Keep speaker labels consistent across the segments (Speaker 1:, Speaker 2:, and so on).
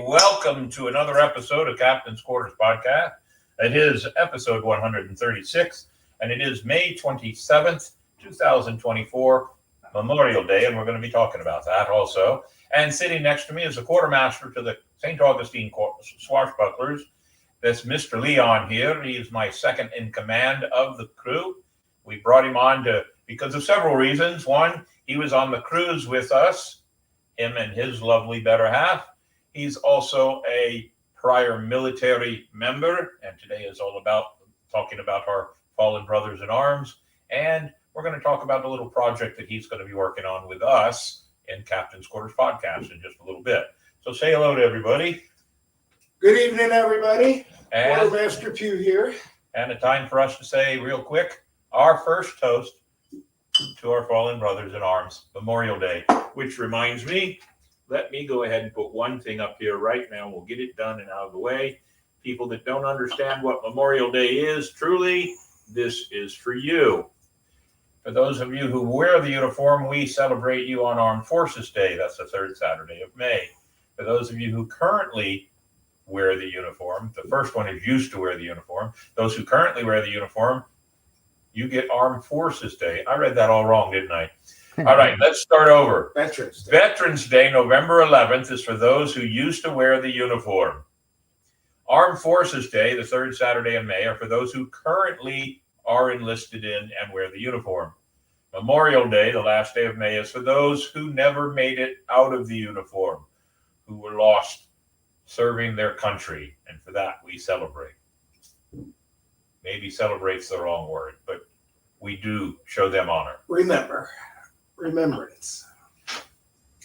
Speaker 1: welcome to another episode of Captain's Quarters Podcast. It is episode 136, and it is May 27th, 2024, Memorial Day, and we're going to be talking about that also. And sitting next to me is the quartermaster to the St. Augustine Swashbucklers. That's Mr. Leon here. He is my second in command of the crew. We brought him on because of several reasons. One, he was on the cruise with us, him and his lovely better half. He's also a prior military member, and today is all about talking about our fallen brothers in arms. And we're going to talk about a little project that he's going to be working on with us in Captain's Quarters Podcast in just a little bit. So say hello to everybody.
Speaker 2: Good evening, everybody. Quartermaster Pugh here.
Speaker 1: And a time for us to say real quick, our first toast to our fallen brothers in arms, Memorial Day, which reminds me, let me go ahead and put one thing up here right now. We'll get it done and out of the way. People that don't understand what Memorial Day is, truly, this is for you. For those of you who wear the uniform, we celebrate you on Armed Forces Day. That's the third Saturday of May. For those of you who currently wear the uniform, the first one is used to wear the uniform. Those who currently wear the uniform, you get Armed Forces Day. I read that all wrong, didn't I? All right, let's start over.
Speaker 2: Veterans Day.
Speaker 1: Veterans Day, November 11th, is for those who used to wear the uniform. Armed Forces Day, the third Saturday in May, are for those who currently are enlisted in and wear the uniform. Memorial Day, the last day of May, is for those who never made it out of the uniform, who were lost serving their country, and for that we celebrate. Maybe celebrate's the wrong word, but we do show them honor.
Speaker 2: Remembrance.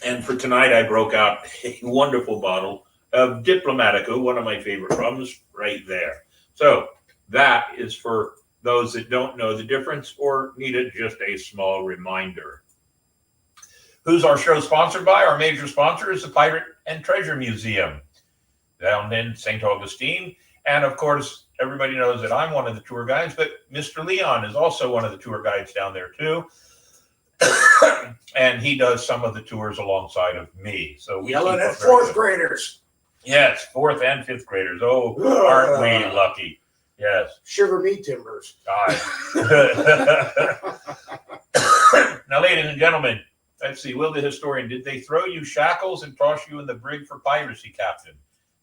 Speaker 1: And for tonight, I broke out a wonderful bottle of Diplomatico, one of my favorite rums, right there. So that is for those that don't know the difference or needed just a small reminder. Who's our show sponsored by? Our major sponsor is the Pirate and Treasure Museum down in St. Augustine. And of course, everybody knows that I'm one of the tour guides, but Mr. Leon is also one of the tour guides down there too. And he does some of the tours alongside of me. So we
Speaker 2: yelling at fourth graders.
Speaker 1: Yes, fourth and fifth graders. Oh, aren't we lucky? Yes.
Speaker 2: Shiver me timbers.
Speaker 1: Now, ladies and gentlemen, let's see. Will the historian, did they throw you shackles and toss you in the brig for piracy, Captain?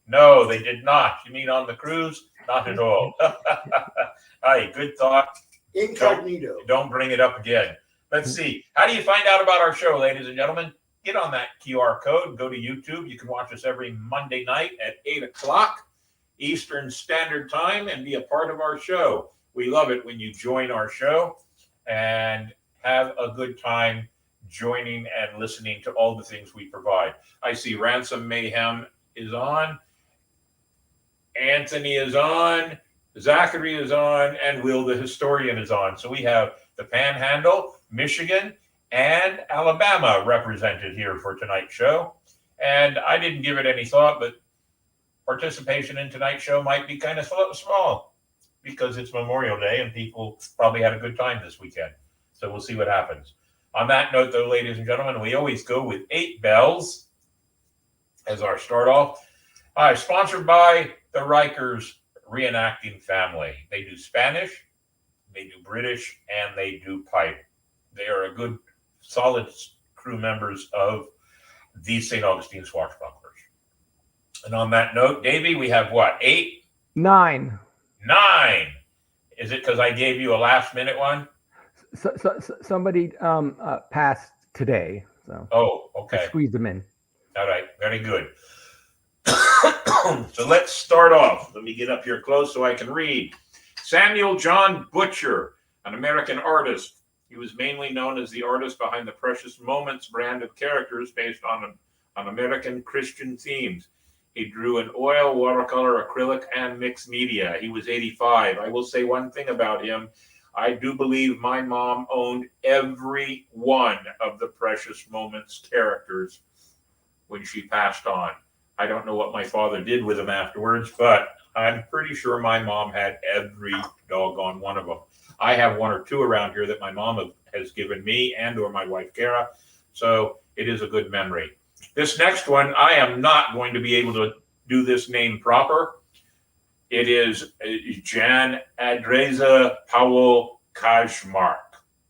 Speaker 1: No, they did not. You mean on the cruise? Not at all. Hey, good thought.
Speaker 2: Incognito.
Speaker 1: Don't bring it up again. Let's see. How do you find out about our show, ladies and gentlemen? Get on that QR code. Go to YouTube. You can watch us every Monday night at 8 o'clock Eastern Standard Time and be a part of our show. We love it when you join our show and have a good time joining and listening to all the things we provide. I see Ransom Mayhem is on. Anthony is on. Zachary is on. And Will the Historian is on. So we have the Panhandle, Michigan, and Alabama represented here for tonight's show. And I didn't give it any thought, but participation in tonight's show might be kind of small because it's Memorial Day and people probably had a good time this weekend. So we'll see what happens. On that note, though, ladies and gentlemen, we always go with 8 bells as our start off. Sponsored by the Rikers Reenacting Family. They do Spanish, they do British, and they do pipe. They are a good, solid crew members of the St. Augustine Swashbucklers. And on that note, Davey, we have what, 8?
Speaker 3: 9.
Speaker 1: 9. Is it because I gave you a last minute one?
Speaker 3: Somebody passed today. So.
Speaker 1: Oh, okay.
Speaker 3: I squeezed them in.
Speaker 1: All right, very good. So let's start off. Let me get up here close so I can read. Samuel John Butcher, an American artist. He was mainly known as the artist behind the Precious Moments brand of characters based on American Christian themes. He drew in oil, watercolor, acrylic, and mixed media. He was 85. I will say one thing about him. I do believe my mom owned every one of the Precious Moments characters when she passed on. I don't know what my father did with them afterwards, but I'm pretty sure my mom had every doggone one of them. I have 1 or 2 around here that my mom has given me and or my wife, Kara. So it is a good memory. This next one, I am not going to be able to do this name proper. It is Jan Adreza Paweł Kaczmarek,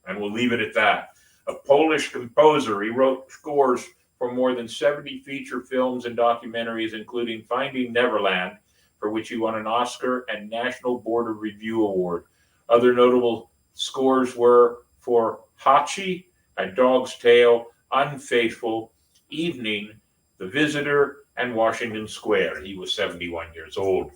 Speaker 1: and we'll leave it at that. A Polish composer, he wrote scores for more than 70 feature films and documentaries, including Finding Neverland, for which he won an Oscar and National Board of Review Award. Other notable scores were for Hachi, A Dog's Tale, Unfaithful, Evening, The Visitor, and Washington Square. He was 71 years old.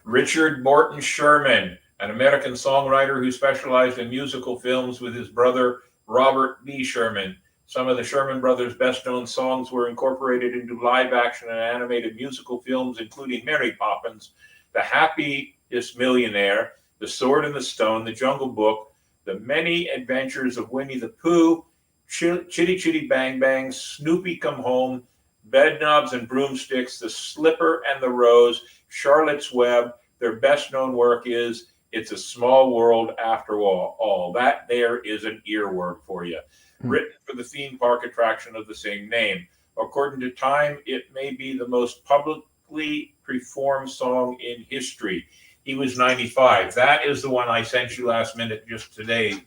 Speaker 1: Richard Morton Sherman, an American songwriter who specialized in musical films with his brother Robert B. Sherman. Some of the Sherman brothers' best-known songs were incorporated into live-action and animated musical films, including Mary Poppins, The Happiest Millionaire, The Sword and the Stone, The Jungle Book, The Many Adventures of Winnie the Pooh, Chitty Chitty Bang Bang, Snoopy Come Home, Bedknobs and Broomsticks, The Slipper and the Rose, Charlotte's Web. Their best-known work is It's a Small World After All. That there is an earworm for you. Written for the theme park attraction of the same name. According to Time, it may be the most publicly performed song in history. He was 95. That is the one I sent you last minute just today,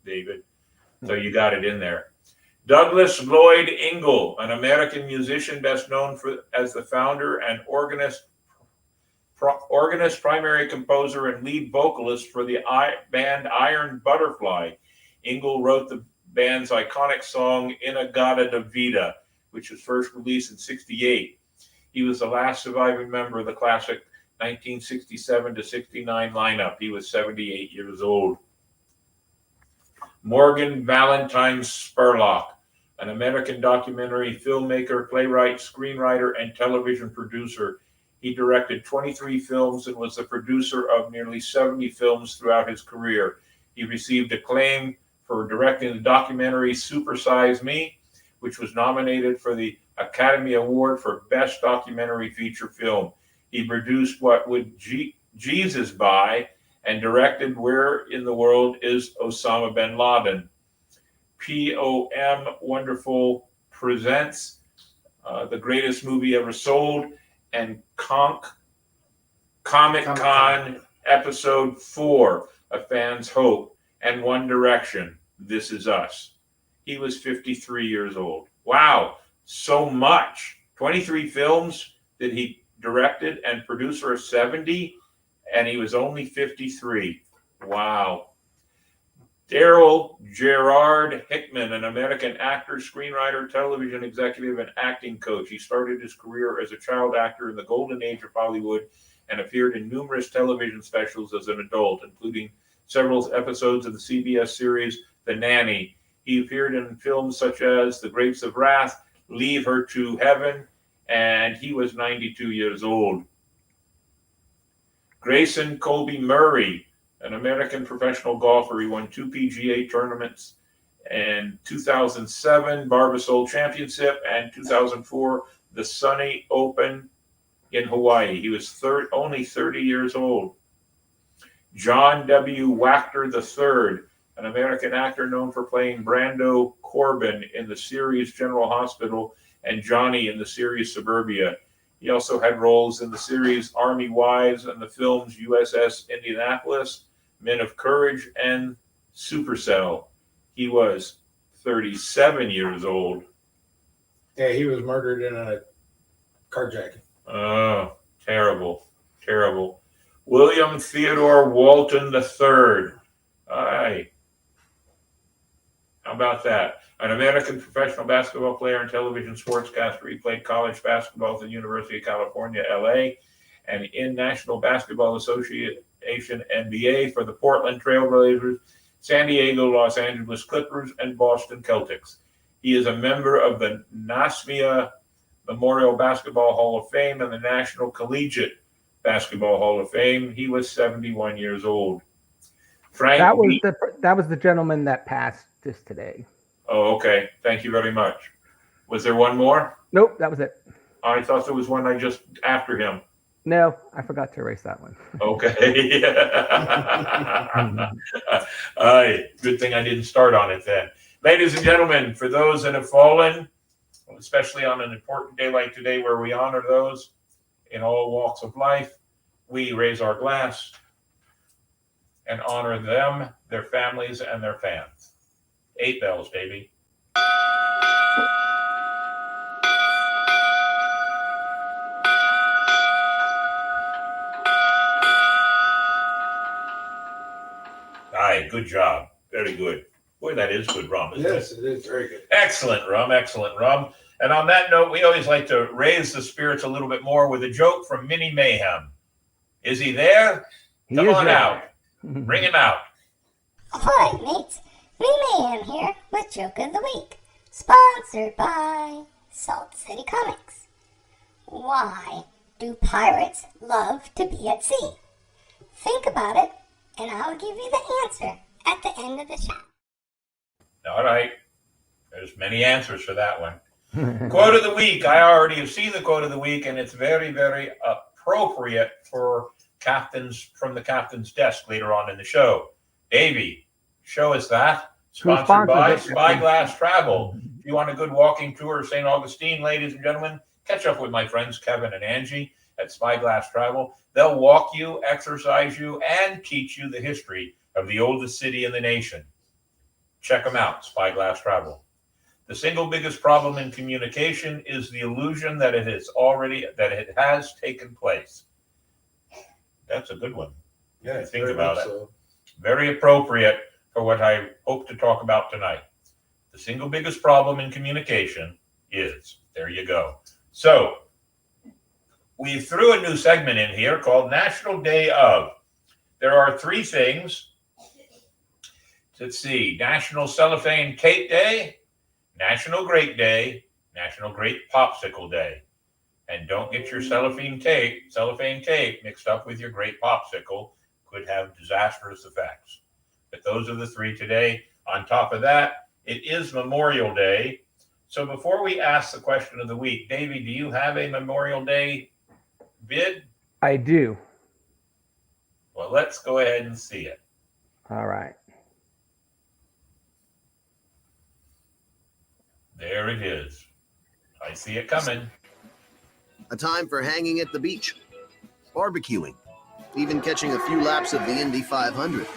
Speaker 1: David. So you got it in there. Douglas Lloyd Ingle, an American musician best known as the founder and organist, primary composer, and lead vocalist for the band Iron Butterfly. Ingle wrote the band's iconic song Inagata da Vida, which was first released in '68. He was the last surviving member of the classic 1967 to 69 lineup. He was 78 years old. Morgan Valentine Spurlock, an American documentary filmmaker, playwright, screenwriter, and television producer. He directed 23 films and was the producer of nearly 70 films throughout his career. He received acclaim for directing the documentary Super Size Me, which was nominated for the Academy Award for Best Documentary Feature Film. He produced What Would Jesus Buy and directed Where in the World is Osama bin Laden? POM Wonderful presents The Greatest Movie Ever Sold and Comic-Con Episode 4, A Fan's Hope, and One Direction, This Is Us. He was 53 years old. Wow, so much. 23 films that he directed and producer of 70, and he was only 53. Wow. Daryl Gerard Hickman, an American actor, screenwriter, television executive, and acting coach. He started his career as a child actor in the golden age of Hollywood and appeared in numerous television specials as an adult, including several episodes of the CBS series The Nanny. He appeared in films such as The Grapes of Wrath, Leave Her to Heaven, and he was 92 years old. Grayson Colby Murray, an American professional golfer. He won 2 PGA tournaments in 2007, Barbasol Championship, and 2004, the Sunny Open in Hawaii. He was only 30 years old. John W. Wachter III, an American actor known for playing Brando Corbin in the series General Hospital and Johnny in the series Suburbia. He also had roles in the series Army Wives and the films USS Indianapolis, Men of Courage, and Supercell. He was 37 years old.
Speaker 2: Yeah, he was murdered in a carjacking.
Speaker 1: Oh, terrible, terrible. William Theodore Walton III. Aye. How about that? An American professional basketball player and television sportscaster. He played college basketball at the University of California, LA, and in National Basketball Association, NBA, for the Portland Trail Blazers, San Diego, Los Angeles Clippers, and Boston Celtics. He is a member of the NASMIA Memorial Basketball Hall of Fame and the National Collegiate Basketball Hall of Fame. He was 71 years old.
Speaker 3: That was the gentleman that passed just today.
Speaker 1: Oh, okay. Thank you very much. Was there one more?
Speaker 3: Nope, that was it.
Speaker 1: I thought there was one just after him.
Speaker 3: No, I forgot to erase that one.
Speaker 1: Okay. Good thing I didn't start on it then. Ladies and gentlemen, for those that have fallen, especially on an important day like today where we honor those in all walks of life. We raise our glass and honor them, their families, and their fans. 8 bells, baby. Aye, good job. Very good. Boy, that is good rum, isn't it?
Speaker 2: Yes, it is very good.
Speaker 1: Excellent rum, excellent rum. And on that note, we always like to raise the spirits a little bit more with a joke from Minnie Mayhem. Is he there? Come on out. Bring him out.
Speaker 4: Alright, mates. Minnie Mayhem here with Joke of the Week. Sponsored by Salt City Comics. Why do pirates love to be at sea? Think about it, and I'll give you the answer at the end of the show.
Speaker 1: All right. There's many answers for that one. Quote of the week. I already have seen the quote of the week, and it's very, very appropriate for captains from the captain's desk later on in the show. Davey, show us that. Sponsored by Spyglass Travel. If you want a good walking tour of St. Augustine, ladies and gentlemen, catch up with my friends Kevin and Angie at Spyglass Travel. They'll walk you, exercise you, and teach you the history of the oldest city in the nation. Check them out, Spyglass Travel. The single biggest problem in communication is the illusion that it has taken place. That's a good one.
Speaker 2: Yeah,
Speaker 1: think about it. So. Very appropriate for what I hope to talk about tonight. The single biggest problem in communication is, there you go. So, we threw a new segment in here called National Day of. There are 3 things. Let's see, National Cellophane Cake Day, National Grape Day, National Grape Popsicle Day. And don't get your cellophane cake mixed up with your grape popsicle. Could have disastrous effects. But those are the 3 today. On top of that, it is Memorial Day. So before we ask the question of the week, Davey, do you have a Memorial Day bid?
Speaker 3: I do.
Speaker 1: Well, let's go ahead and see it.
Speaker 3: All right.
Speaker 1: There it is. I see it coming.
Speaker 5: A time for hanging at the beach, barbecuing, even catching a few laps of the Indy 500.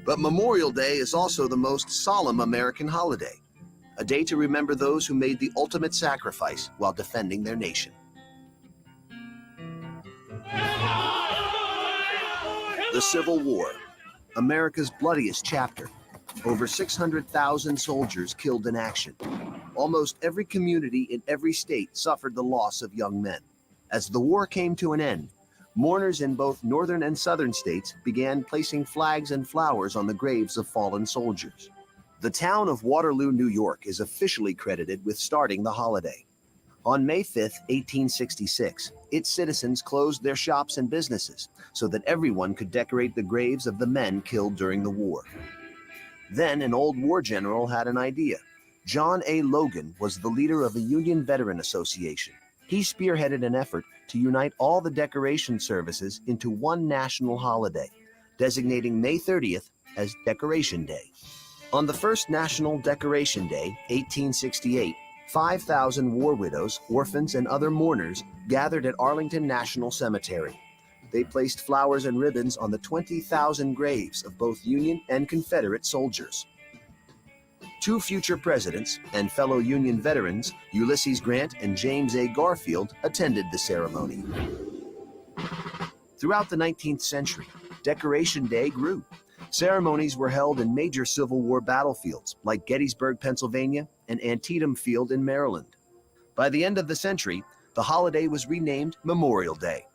Speaker 5: But Memorial Day is also the most solemn American holiday, a day to remember those who made the ultimate sacrifice while defending their nation. The Civil War, America's bloodiest chapter. Over 600,000 soldiers killed in action. Almost every community in every state suffered the loss of young men. As the war came to an end, mourners in both northern and southern states began placing flags and flowers on the graves of fallen soldiers. The town of Waterloo, New York is officially credited with starting the holiday. On May 5, 1866, its citizens closed their shops and businesses so that everyone could decorate the graves of the men killed during the war. Then an old war general had an idea. John A. Logan was the leader of a Union Veteran Association. He spearheaded an effort to unite all the decoration services into one national holiday, designating May 30th as Decoration Day. On the first National Decoration Day, 1868, 5,000 war widows, orphans, and other mourners gathered at Arlington National Cemetery. They placed flowers and ribbons on the 20,000 graves of both Union and Confederate soldiers. 2 future presidents and fellow Union veterans, Ulysses Grant and James A. Garfield, attended the ceremony. Throughout the 19th century, Decoration Day grew. Ceremonies were held in major Civil War battlefields like Gettysburg, Pennsylvania, and Antietam Field in Maryland. By the end of the century, the holiday was renamed Memorial Day.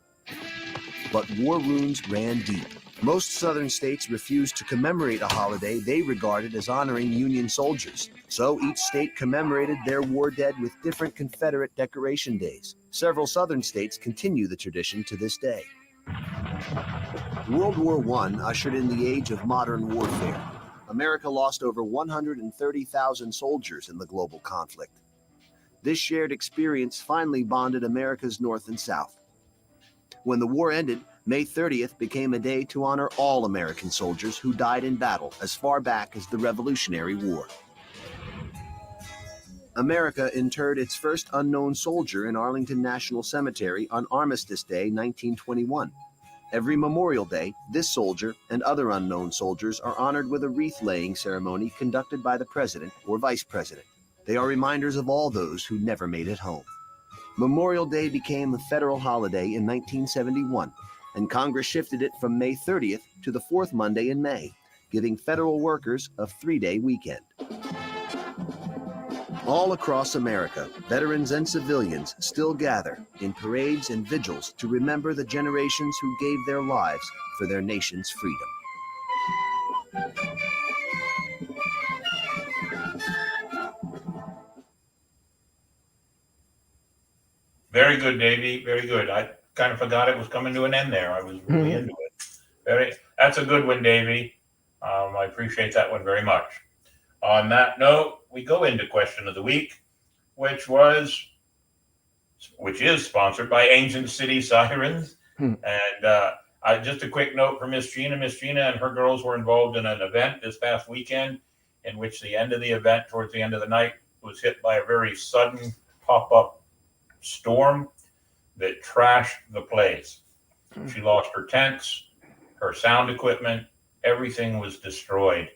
Speaker 5: But war wounds ran deep. Most southern states refused to commemorate a holiday they regarded as honoring Union soldiers. So each state commemorated their war dead with different Confederate decoration days. Several southern states continue the tradition to this day. World War I ushered in the age of modern warfare. America lost over 130,000 soldiers in the global conflict. This shared experience finally bonded America's North and South. When the war ended, May 30th became a day to honor all American soldiers who died in battle as far back as the Revolutionary War. America interred its first unknown soldier in Arlington National Cemetery on Armistice Day, 1921. Every Memorial Day, this soldier and other unknown soldiers are honored with a wreath-laying ceremony conducted by the President or Vice President. They are reminders of all those who never made it home. Memorial Day became a federal holiday in 1971, and Congress shifted it from May 30th to the fourth Monday in May, giving federal workers a 3-day weekend. All across America, veterans and civilians still gather in parades and vigils to remember the generations who gave their lives for their nation's freedom.
Speaker 1: Very good, Davey. Very good. I kind of forgot it was coming to an end there. I was really into it. That's a good one, Davey. I appreciate that one very much. On that note, we go into question of the week, which is sponsored by Ancient City Sirens. And just a quick note for Miss Gina. Miss Gina and her girls were involved in an event this past weekend in which the end of the event, towards the end of the night, was hit by a very sudden pop-up storm that trashed the place. She lost her tents, her sound equipment, everything was destroyed.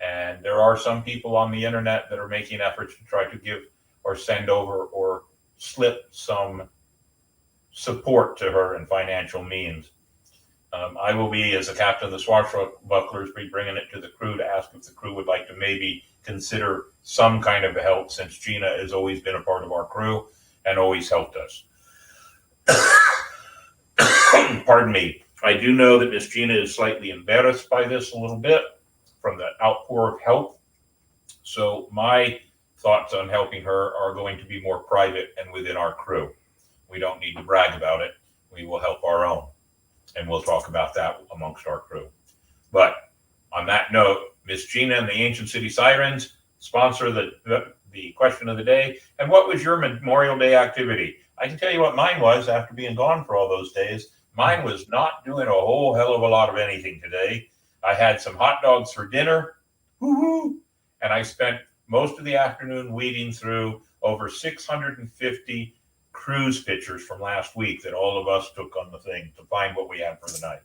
Speaker 1: And there are some people on the internet that are making efforts to try to give or send over or slip some support to her in financial means. I will be, as the captain of the Swashbucklers, be bringing it to the crew to ask if the crew would like to maybe consider some kind of help, since Gina has always been a part of our crew and always helped us. Pardon me. I do know that Miss Gina is slightly embarrassed by this a little bit from the outpour of help. So my thoughts on helping her are going to be more private and within our crew. We don't need to brag about it. We will help our own. And we'll talk about that amongst our crew. But on that note, Miss Gina and the Ancient City Sirens sponsor the question of the day. And what was your Memorial Day activity? I can tell you what mine was after being gone for all those days. Mine was not doing a whole hell of a lot of anything today. I had some hot dogs for dinner. Woo-hoo! And I spent most of the afternoon weeding through over 650 cruise pictures from last week that all of us took on the thing to find what we had for the night.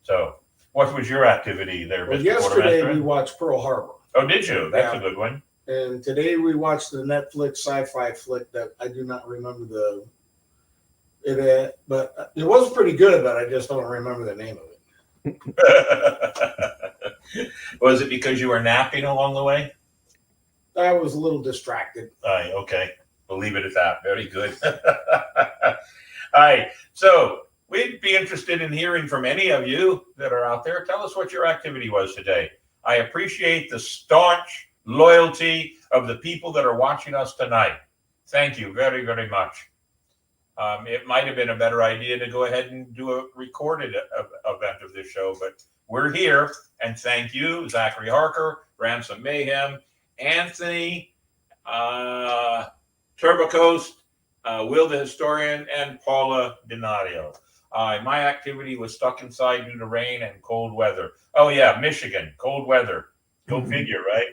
Speaker 1: So what was your activity there,
Speaker 2: Well,
Speaker 1: Mr.
Speaker 2: yesterday
Speaker 1: Quartermaster?
Speaker 2: we watched Pearl Harbor.
Speaker 1: Oh, did you? That's
Speaker 2: Yeah.
Speaker 1: a good one.
Speaker 2: And today we watched the Netflix sci-fi flick that I do not remember but it was pretty good, but I just don't remember the name of it.
Speaker 1: Was it because you were napping along the way?
Speaker 2: I was a little distracted.
Speaker 1: Okay. We'll leave it at that. Very good. All right. So we'd be interested in hearing from any of you that are out there. Tell us what your activity was today. I appreciate the staunch loyalty of the people that are watching us tonight. Thank you very, very much. It might have been a better idea to go ahead and do a recorded event of this show, but we're here. And thank you, Zachary Harker, Ransom Mayhem, Anthony, Turbocoast, Will the Historian, and Paula Donadio. My activity was stuck inside due to rain and cold weather. Oh, yeah, Michigan, cold weather. Go figure, right?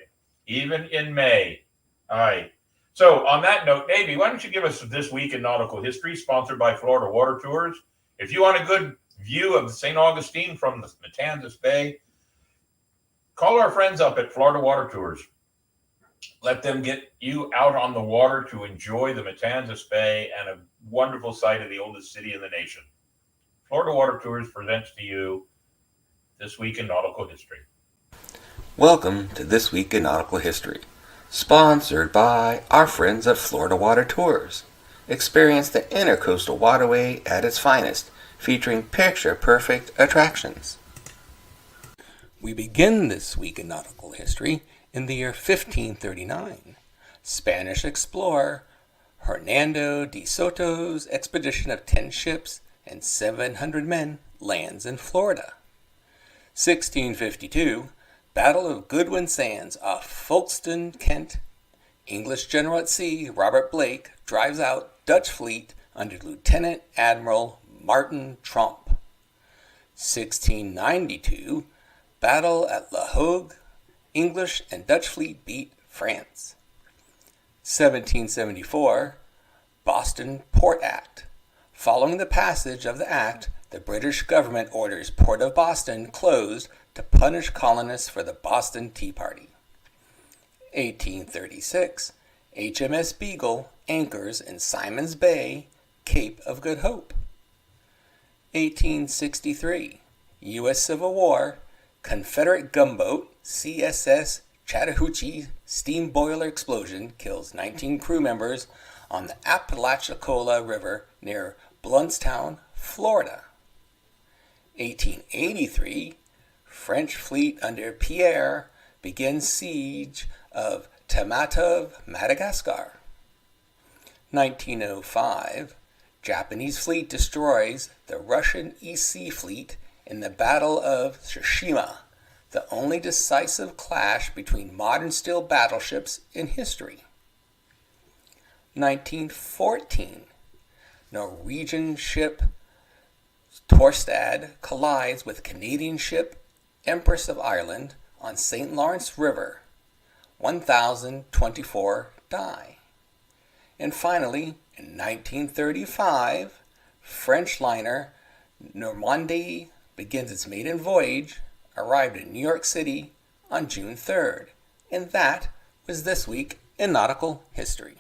Speaker 1: Even in May. All right. So on that note, Davey, why don't you give us This Week in Nautical History, sponsored by Florida Water Tours. If you want a good view of St. Augustine from the Matanzas Bay, call our friends up at Florida Water Tours. Let them get you out on the water to enjoy the Matanzas Bay and a wonderful site of the oldest city in the nation. Florida Water Tours presents to you This Week in Nautical History.
Speaker 6: Welcome to This Week in Nautical History, sponsored by our friends at Florida Water Tours. Experience the Intercoastal Waterway at its finest, featuring picture-perfect attractions. We begin This Week in Nautical History in the year 1539. Spanish explorer Hernando de Soto's expedition of 10 ships and 700 men lands in Florida. 1652, Battle of Goodwin Sands off Folkestone, Kent. English general at sea Robert Blake drives out Dutch fleet under Lieutenant Admiral Martin Tromp. 1692, Battle at La Hogue. English and Dutch fleet beat France. 1774, Boston Port Act. Following the passage of the act, the British government orders Port of Boston closed to punish colonists for the Boston Tea Party. 1836, HMS Beagle anchors in Simon's Bay, Cape of Good Hope. 1863, U.S. Civil War, Confederate gunboat CSS Chattahoochee steam boiler explosion kills 19 crew members on the Apalachicola River near Blountstown, Florida. 1883, French fleet under Pierre begins siege of Tamatave, Madagascar. 1905, Japanese fleet destroys the Russian East Sea Fleet in the Battle of Tsushima, the only decisive clash between modern steel battleships in history. 1914, Norwegian ship Torstad collides with Canadian ship Empress of Ireland on St. Lawrence River. 1,024 die. And finally, in 1935, French liner Normandie begins its maiden voyage, arrived in New York City on June 3rd. And that was This Week in Nautical History.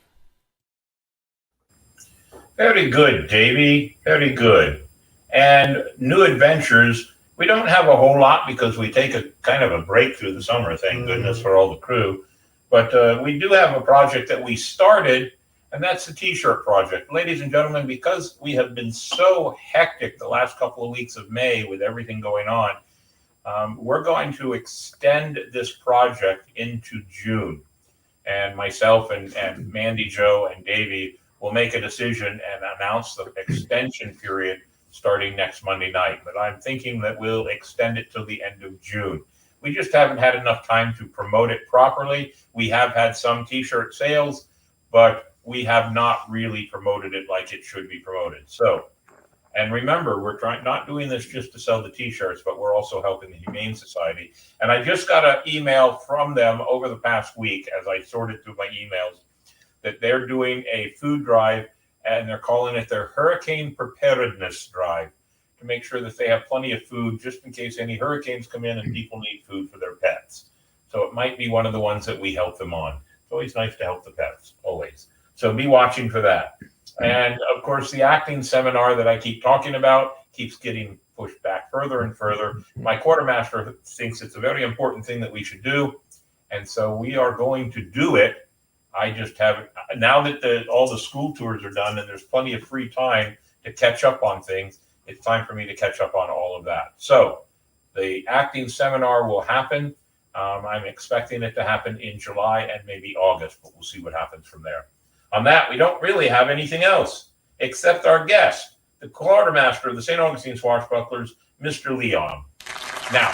Speaker 1: Very good, Davey. Very good. And new adventures. We don't have a whole lot because we take a kind of a break through the summer, thank goodness for all the crew. But we do have a project that we started, and that's the T-shirt project. Ladies and gentlemen, because we have been so hectic the last couple of weeks of May with everything going on, we're going to extend this project into June. And myself and Mandy, Joe, and Davey will make a decision and announce the extension period starting next Monday night. But I'm thinking that we'll extend it till the end of June. We just haven't had enough time to promote it properly. We have had some T-shirt sales, but we have not really promoted it like it should be promoted. So, and remember, we're not doing this just to sell the T-shirts, but we're also helping the Humane Society. And I just got an email from them over the past week as I sorted through my emails that they're doing a food drive, and they're calling it their Hurricane Preparedness Drive, to make sure that they have plenty of food just in case any hurricanes come in and people need food for their pets. So it might be one of the ones that we help them on. It's always nice to help the pets, always. So be watching for that. And of course, the acting seminar that I keep talking about keeps getting pushed back further and further. My quartermaster thinks it's a very important thing that we should do. And so we are going to do it. I just haven't, now that all the school tours are done and there's plenty of free time to catch up on things, it's time for me to catch up on all of that. So the acting seminar will happen. I'm expecting it to happen in July and maybe August, but we'll see what happens from there. On that, we don't really have anything else except our guest, the quartermaster of the St. Augustine Swashbucklers, Mr. Leon. Now,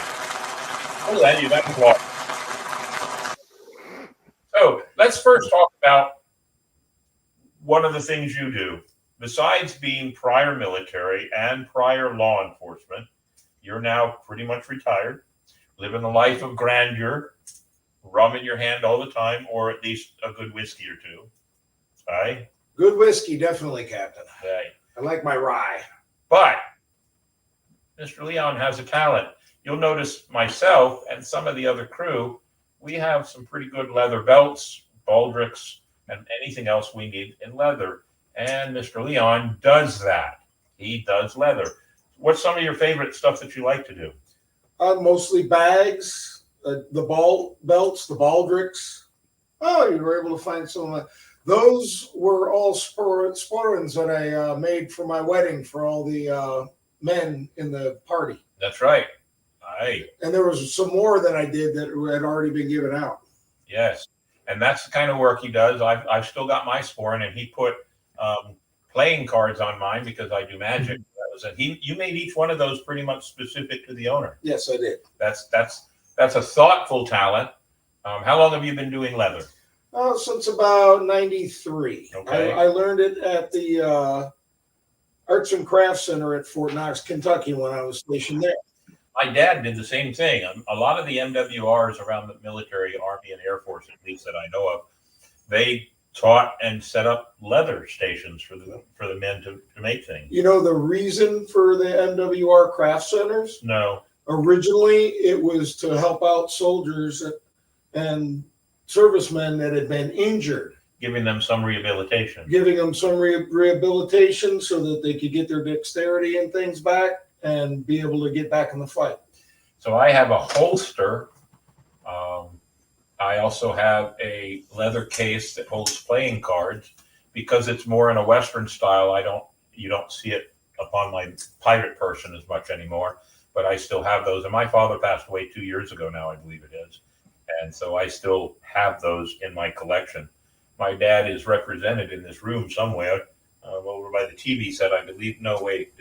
Speaker 1: I'll let you that was So let's first talk about one of the things you do. Besides being prior military and prior law enforcement, you're now pretty much retired, living a life of grandeur, rum in your hand all the time, or at least a good whiskey or two. Right?
Speaker 2: Good whiskey, definitely, Captain.
Speaker 1: Right.
Speaker 2: I like my rye.
Speaker 1: But Mr. Leon has a talent. You'll notice myself and some of the other crew, we have some pretty good leather belts, baldricks, and anything else we need in leather. And Mr. Leon does that. He does leather. What's some of your favorite stuff that you like to do?
Speaker 2: Mostly bags, the ball belts, the baldricks. Oh, you were able to find some. Those were all sporrans that I made for my wedding for all the men in the party.
Speaker 1: That's right. Aye.
Speaker 2: And there was some more that I did that had already been given out.
Speaker 1: Yes. And that's the kind of work he does. I've still got my sporran, and he put playing cards on mine because I do magic. You made each one of those pretty much specific to the owner.
Speaker 2: Yes, I did.
Speaker 1: That's a thoughtful talent. How long have you been doing leather?
Speaker 2: Since about 93.
Speaker 1: Okay.
Speaker 2: I learned it at the Arts and Crafts Center at Fort Knox, Kentucky, when I was stationed there.
Speaker 1: My dad did the same thing. A lot of the MWRs around the military, Army, and Air Force, at least that I know of, they taught and set up leather stations for the men to make things.
Speaker 2: You know the reason for the MWR craft centers?
Speaker 1: No.
Speaker 2: Originally, it was to help out soldiers and servicemen that had been injured,
Speaker 1: Giving them some rehabilitation.
Speaker 2: giving them some rehabilitation so that they could get their dexterity and things back and be able to get back in the fight.
Speaker 1: So I have a holster. I also have a leather case that holds playing cards because it's more in a Western style. You don't see it upon my pirate person as much anymore, but I still have those. And my father passed away 2 years ago now, I believe it is. And so I still have those in my collection. My dad is represented in this room somewhere over by the TV set, I believe. No, wait,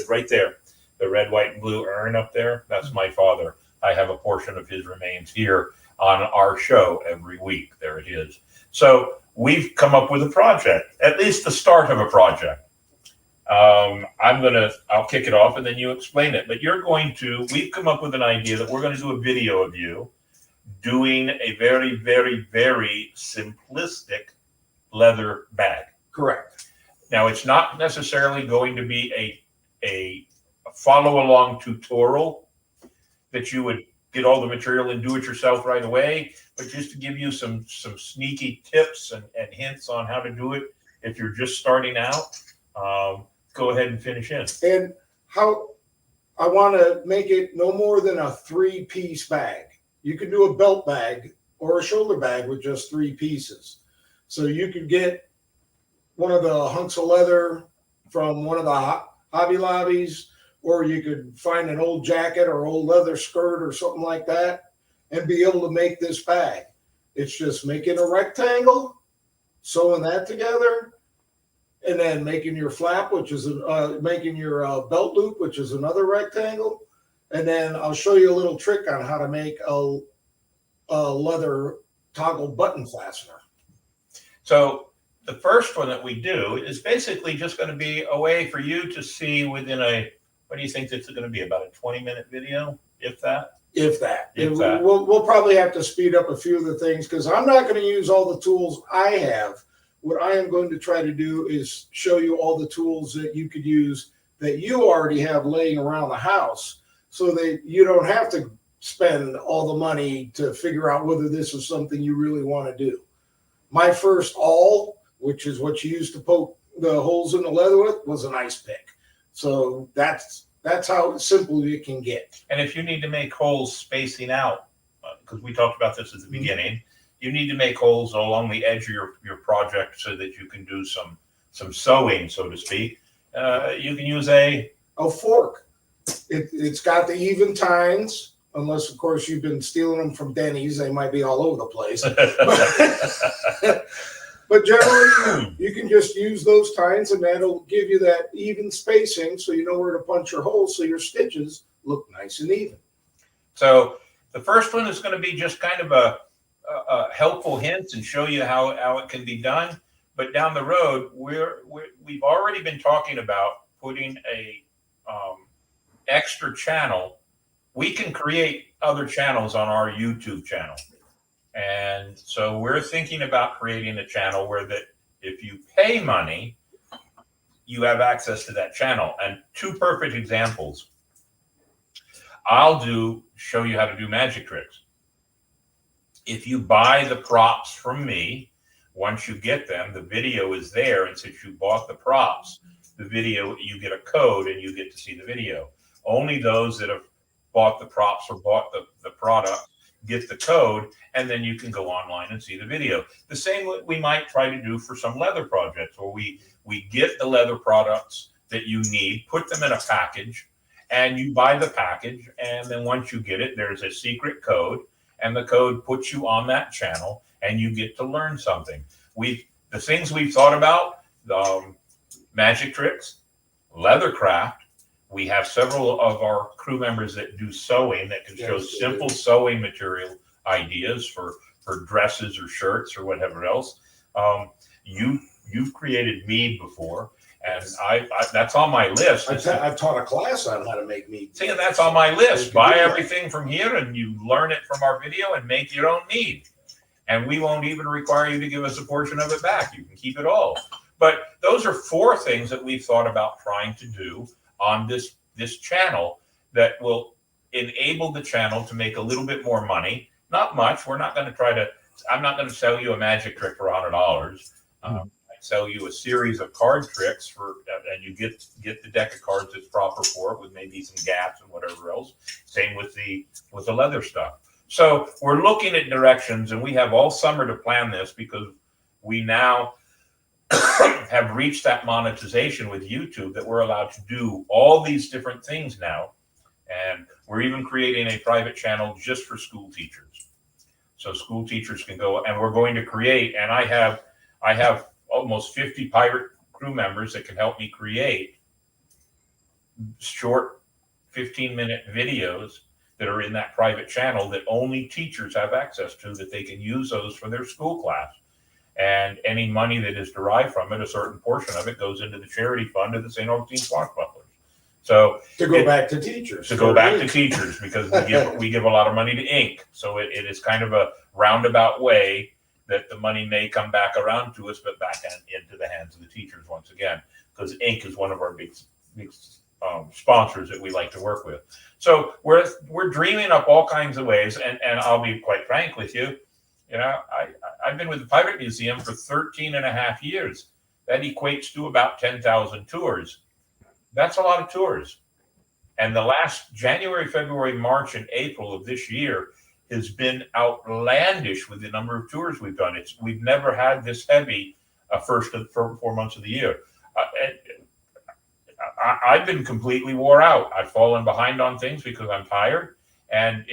Speaker 1: right there. The red, white, and blue urn up there. That's my father. I have a portion of his remains here on our show every week. There it is. So we've come up with a project, at least the start of a project. I'll kick it off and then you explain it. But we've come up with an idea that we're going to do a video of you doing a very, very, very simplistic leather bag.
Speaker 2: Correct.
Speaker 1: Now, it's not necessarily going to be a follow-along tutorial that you would get all the material and do it yourself right away, but just to give you some sneaky tips and hints on how to do it if you're just starting out. Go ahead and finish in.
Speaker 2: And how I want to make it no more than a 3-piece bag. You can do a belt bag or a shoulder bag with just 3 pieces. So you could get one of the hunks of leather from one of the Hobby Lobbies, or you could find an old jacket or old leather skirt or something like that and be able to make this bag. It's just making a rectangle, sewing that together, and then making your flap, which is making your belt loop, which is another rectangle. And then I'll show you a little trick on how to make a leather toggle button fastener.
Speaker 1: So the first one that we do is basically just going to be a way for you to see within what do you think this is going to be, about a 20-minute video, if that?
Speaker 2: If that. We'll probably have to speed up a few of the things because I'm not going to use all the tools I have. What I am going to try to do is show you all the tools that you could use that you already have laying around the house so that you don't have to spend all the money to figure out whether this is something you really want to do. My first awl, which is what you use to poke the holes in the leather with, was an ice pick. So that's how simple it can get.
Speaker 1: And if you need to make holes spacing out, because we talked about this at the beginning, you need to make holes along the edge of your project so that you can do some sewing, so to speak. You can use a
Speaker 2: fork. It's got the even tines, unless of course you've been stealing them from Denny's. They might be all over the place. But generally, you can just use those tines, and that'll give you that even spacing, so you know where to punch your holes, so your stitches look nice and even.
Speaker 1: So the first one is going to be just kind of a helpful hints and show you how it can be done. But down the road, we've already been talking about putting a extra channel. We can create other channels on our YouTube channel. And so we're thinking about creating a channel where that if you pay money, you have access to that channel. And 2 perfect examples. I'll show you how to do magic tricks. If you buy the props from me, once you get them, the video is there. And since you bought the props, the video, you get a code and you get to see the video. Only those that have bought the props or bought the product get the code, and then you can go online and see the video. The same we might try to do for some leather projects, where we get the leather products that you need, put them in a package, and you buy the package, and then once you get it, there's a secret code, and the code puts you on that channel, and you get to learn something. The things we've thought about, magic tricks, leather craft. We have several of our crew members that do sewing that can show simple sewing material ideas for dresses or shirts or whatever else. You've created mead before, and that's on my list.
Speaker 2: I've taught a class on how to make mead.
Speaker 1: See, and that's on my list. Buy everything from here, and you learn it from our video and make your own mead. and we won't even require you to give us a portion of it back. You can keep it all. But those are 4 things that we've thought about trying to do on this channel that will enable the channel to make a little bit more money. Not much. We're not going to try to, I'm not going to sell you a magic trick for $100. I sell you a series of card tricks and you get the deck of cards that's proper for it with maybe some gaps and whatever else. Same with the leather stuff. So we're looking at directions, and we have all summer to plan this because we now have reached that monetization with YouTube that we're allowed to do all these different things now. And we're even creating a private channel just for school teachers. So school teachers can go, and we're going to create, and I have almost 50 pirate crew members that can help me create short 15-minute videos that are in that private channel that only teachers have access to, that they can use those for their school class. And any money that is derived from it, a certain portion of it goes into the charity fund of the St. Augustine Swashbucklers. So
Speaker 2: to go back to teachers.
Speaker 1: Because we give a lot of money to Inc. So it is kind of a roundabout way that the money may come back around to us, but back into the hands of the teachers once again, because Inc. is one of our big sponsors that we like to work with. So we're dreaming up all kinds of ways, and I'll be quite frank with you. You know, I've been with the Pirate Museum for 13 and a half years. That equates to about 10,000 tours. That's a lot of tours. And the last January, February, March, and April of this year has been outlandish with the number of tours we've done. We've never had this heavy first 4 months of the year. I've been completely wore out. I've fallen behind on things because I'm tired, and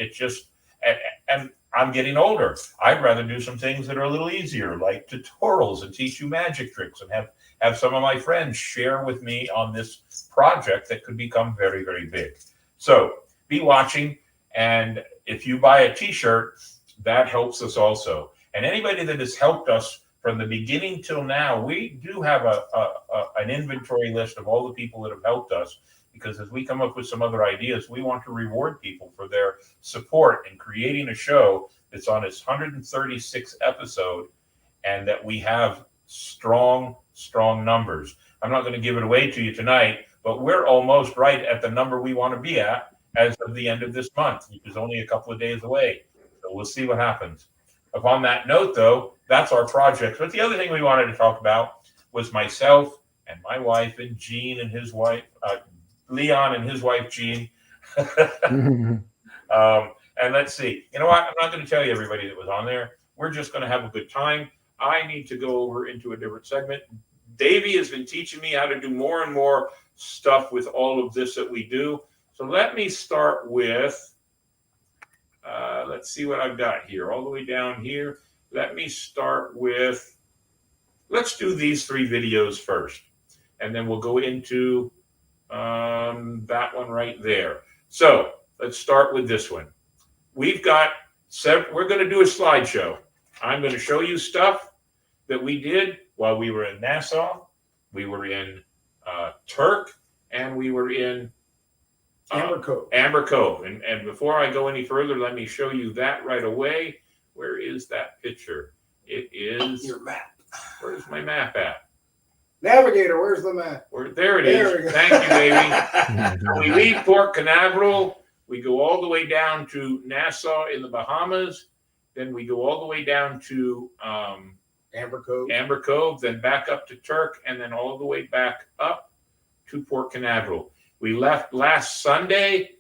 Speaker 1: and I'm getting older. I'd rather do some things that are a little easier, like tutorials and teach you magic tricks, and have some of my friends share with me on this project that could become very, very big. So be watching, and if you buy a t-shirt, that helps us also. And anybody that has helped us from the beginning till now, we do have an inventory list of all the people that have helped us, because as we come up with some other ideas, we want to reward people for their support in creating a show that's on its 136th episode, and that we have strong numbers. I'm not going to give it away to you tonight, but we're almost right at the number we want to be at as of the end of this month, which is only a couple of days away. So we'll see what happens. Upon that note, though, that's our project. But the other thing we wanted to talk about was myself and my wife and Gene and his wife, Leon and his wife, Jean. And let's see. You know what? I'm not going to tell you everybody that was on there. We're just going to have a good time. I need to go over into a different segment. Davey has been teaching me how to do more and more stuff with all of this that we do. So let me start with, let's see what I've got here, all the way down here. Let me start with, let's do these 3 videos first, and then we'll go into that one right there. So let's start with this one. We're going to do a slideshow. I'm going to show you stuff that we did while we were in Nassau, we were in Turk, and we were in Amber Cove. And before I go any further, let me show you that right away. Where is that picture? It is
Speaker 2: your map.
Speaker 1: Where's my map at?
Speaker 2: Navigator, where's the map?
Speaker 1: There it is. Thank you, baby. We leave Port Canaveral. We go all the way down to Nassau in the Bahamas. Then we go all the way down to Amber Cove, then back up to Turk, and then all the way back up to Port Canaveral. We left last Sunday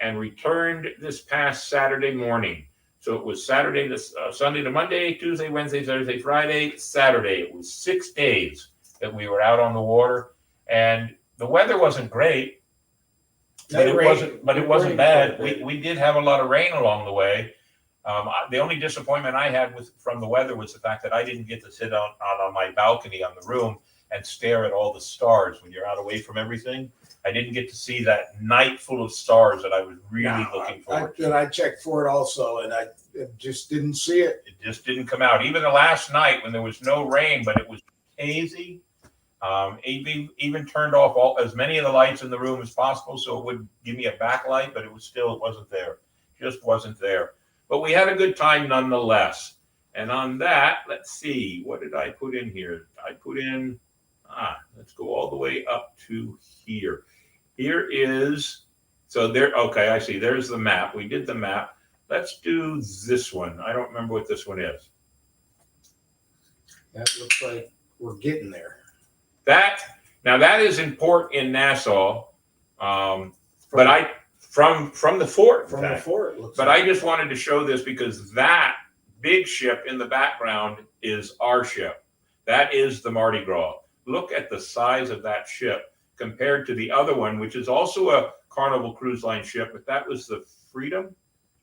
Speaker 1: and returned this past Saturday morning. So it was Sunday to Monday, Tuesday, Wednesday, Thursday, Friday, Saturday. It was 6 days that we were out on the water, and the weather wasn't great, but it wasn't bad. We did have a lot of rain along the way. The only disappointment I had from the weather was the fact that I didn't get to sit on my balcony on the room and stare at all the stars when you're out away from everything. I didn't get to see that night full of stars that I was really looking forward to.
Speaker 2: And I checked for it also, and I just didn't see it.
Speaker 1: It just didn't come out. Even the last night when there was no rain, but it was hazy. Even turned off as many of the lights in the room as possible so it would give me a backlight, but it wasn't there. Just wasn't there. But we had a good time nonetheless. And on that, let's see, what did I put in here? I put in, let's go all the way up to here. Here is, so there, okay, I see, there's the map. We did the map. Let's do this one. I don't remember what this one is.
Speaker 2: That looks like we're getting there.
Speaker 1: Now that is in port in Nassau, but I, from the fort.
Speaker 2: From the fort, looks
Speaker 1: But
Speaker 2: like.
Speaker 1: I just wanted to show this because that big ship in the background is our ship. That is the Mardi Gras. Look at the size of that ship compared to the other one, which is also a Carnival Cruise Line ship, but that was the Freedom.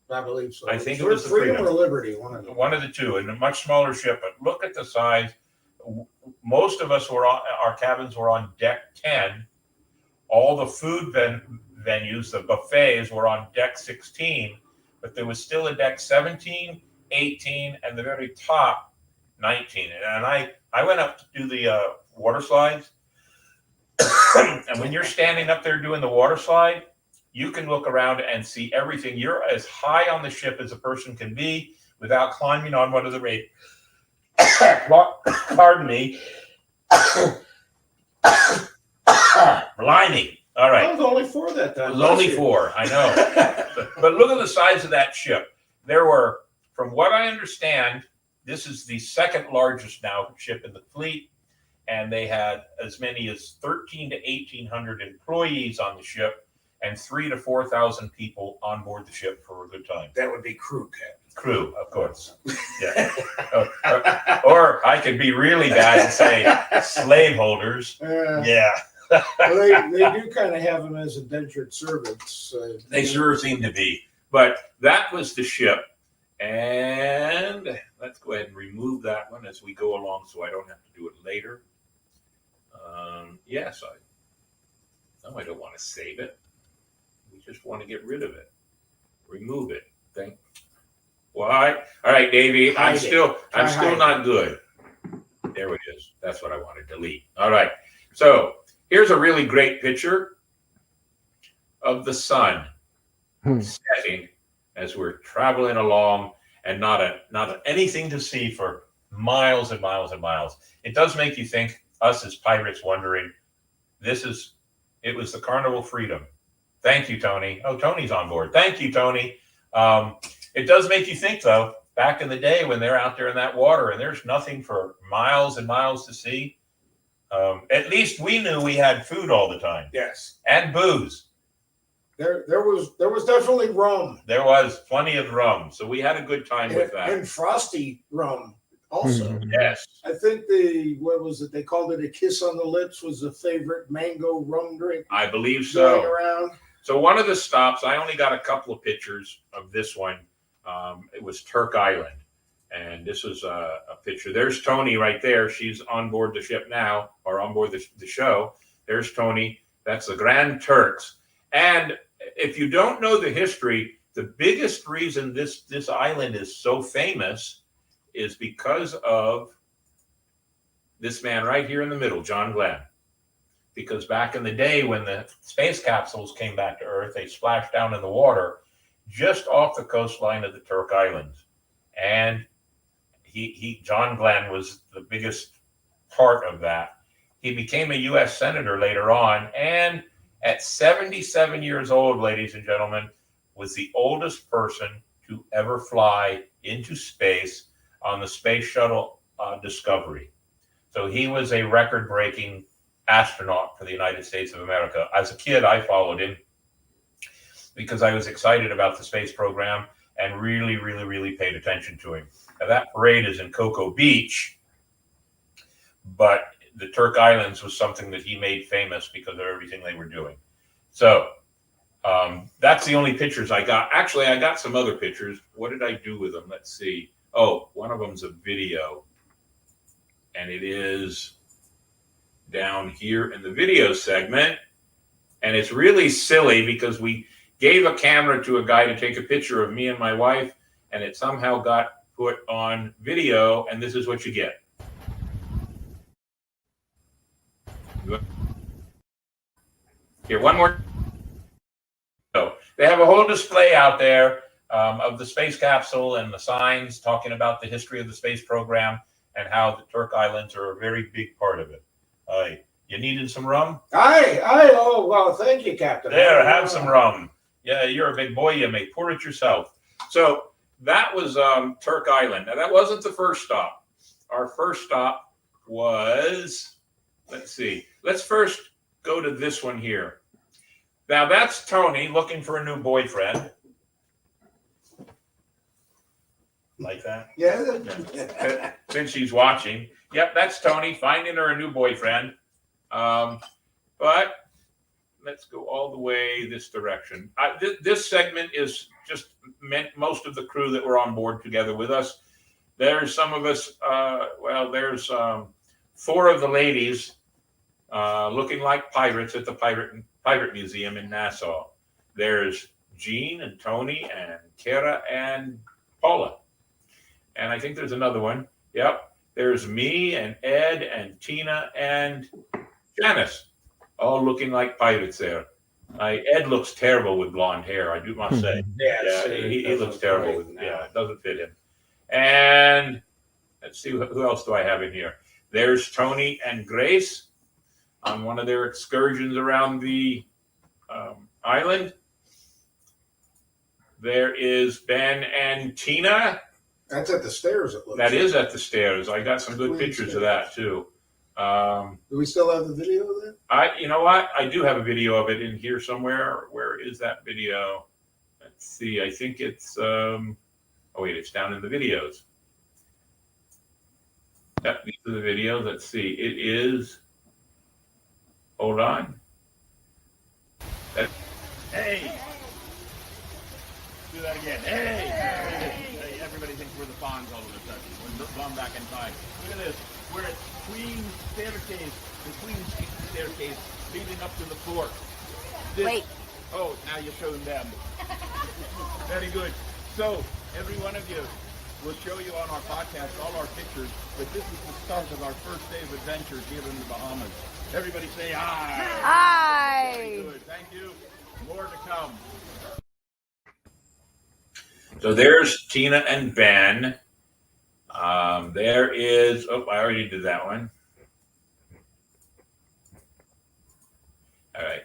Speaker 2: I believe so.
Speaker 1: I think it was the Freedom
Speaker 2: or Liberty, one of them.
Speaker 1: One of the two, and a much smaller ship. But look at the size. Most of us were on, our cabins were on deck 10. All the food venues, the buffets, were on deck 16, but there was still a deck 17, 18, and the very top 19. And I went up to do the water slides. And when you're standing up there doing the water slide, you can look around and see everything. You're as high on the ship as a person can be without climbing on one of the radiators. Pardon me. Blimey. All right.
Speaker 2: It was only 4 that time.
Speaker 1: It was only 4, I know. But look at the size of that ship. There were, from what I understand, this is the second largest now ship in the fleet, and they had as many as 13 to 1,800 employees on the ship and 3,000 to 4,000 people on board the ship for a good time.
Speaker 2: That would be crew, Captain.
Speaker 1: Crew, of course. Yeah. Or I could be really bad and say slaveholders. Yeah.
Speaker 2: Well, they do kind of have them as indentured servants.
Speaker 1: They sure seem to be. But that was the ship. And let's go ahead and remove that one as we go along so I don't have to do it later. Yes, I don't want to save it. We just want to get rid of it. Remove it. Why? All right, Davey. I'm still not good. There it is. That's what I want to delete. All right. So here's a really great picture of the sun setting as we're traveling along, and not anything to see for miles and miles and miles. It does make you think, us as pirates, wondering, it was the Carnival Freedom. Thank you, Tony. Oh, Tony's on board. Thank you, Tony. It does make you think, though, back in the day when they're out there in that water and there's nothing for miles and miles to see. At least we knew we had food all the time.
Speaker 2: Yes.
Speaker 1: And booze.
Speaker 2: There was definitely rum.
Speaker 1: There was plenty of rum. So we had a good time with that.
Speaker 2: And frosty rum also.
Speaker 1: Yes.
Speaker 2: I think they called it a kiss on the lips was the favorite mango rum drink.
Speaker 1: I believe
Speaker 2: Going
Speaker 1: so.
Speaker 2: around.
Speaker 1: So one of the stops, I only got a couple of pictures of this one. It was Turk Island. And this was a picture. There's Tony right there. She's on board the ship now, or on board the show. There's Tony. That's the Grand Turks. And if you don't know the history, the biggest reason this island is so famous is because of this man right here in the middle, John Glenn. Because back in the day when the space capsules came back to Earth, they splashed down in the water just off the coastline of the Turk Islands. And John Glenn was the biggest part of that. He became a U.S. Senator later on, and at 77 years old, ladies and gentlemen, was the oldest person to ever fly into space on the Space Shuttle Discovery. So he was a record-breaking astronaut for the United States of America. As a kid, I followed him because I was excited about the space program and really, really, really paid attention to him. Now, that parade is in Cocoa Beach, but the Turk Islands was something that he made famous because of everything they were doing. So that's the only pictures I got. Actually, I got some other pictures. What did I do with them? Let's see. Oh, one of them's a video, and it is down here in the video segment. And it's really silly because we gave a camera to a guy to take a picture of me and my wife, and it somehow got put on video, and this is what you get. Here, one more. So they have a whole display out there. of the space capsule and the signs talking about the history of the space program and how the Turk Islands are a very big part of it. You needed some rum?
Speaker 2: Oh, well, thank you, Captain.
Speaker 1: There, have some rum. Yeah, you're a big boy. You may pour it yourself. So that was Turk Island. Now, that wasn't the first stop. Our first stop was, let's see. Let's first go to this one here. Now, that's Tony looking for a new boyfriend. Like that?
Speaker 2: Yeah.
Speaker 1: Since she's watching. Yep, that's Tony finding her a new boyfriend. But let's go all the way this direction. This segment is just meant most of the crew that were on board together with us. There's some of us, there's 4 of the ladies looking like pirates at the Pirate Museum in Nassau. There's Jean and Tony and Kara and Paula. And I think there's another one. Yep. There's me and Ed and Tina and Janice, all looking like pirates there. Ed looks terrible with blonde hair, I do must say. Yeah, he looks terrible. It doesn't fit him. And let's see, who else do I have in here? There's Tony and Grace on one of their excursions around the island. There is Ben and Tina.
Speaker 2: That's at the stairs, it looks
Speaker 1: That is at the stairs. I got some good pictures of that too.
Speaker 2: Do we still have the video of that?
Speaker 1: You know what? I do have a video of it in here somewhere. Where is that video? Let's see. I think it's it's down in the videos. Yep, these are the videos. Let's see. It is. Hold on. Hey. Do that again. Hey. Everybody thinks we're the Fonz all of a sudden. We're gone back in time. Look at this. We're at Queen's Staircase. The Queen's Staircase leading up to the fort.
Speaker 7: Wait.
Speaker 1: Oh, now you're showing them. Very good. So, every one of you, we'll show you on our podcast all our pictures, but this is the start of our first day of adventures here in the Bahamas. Everybody say hi.
Speaker 7: Hi.
Speaker 1: Very good. Thank you. More to come. So there's Tina and Ben. There is, I already did that one. All right.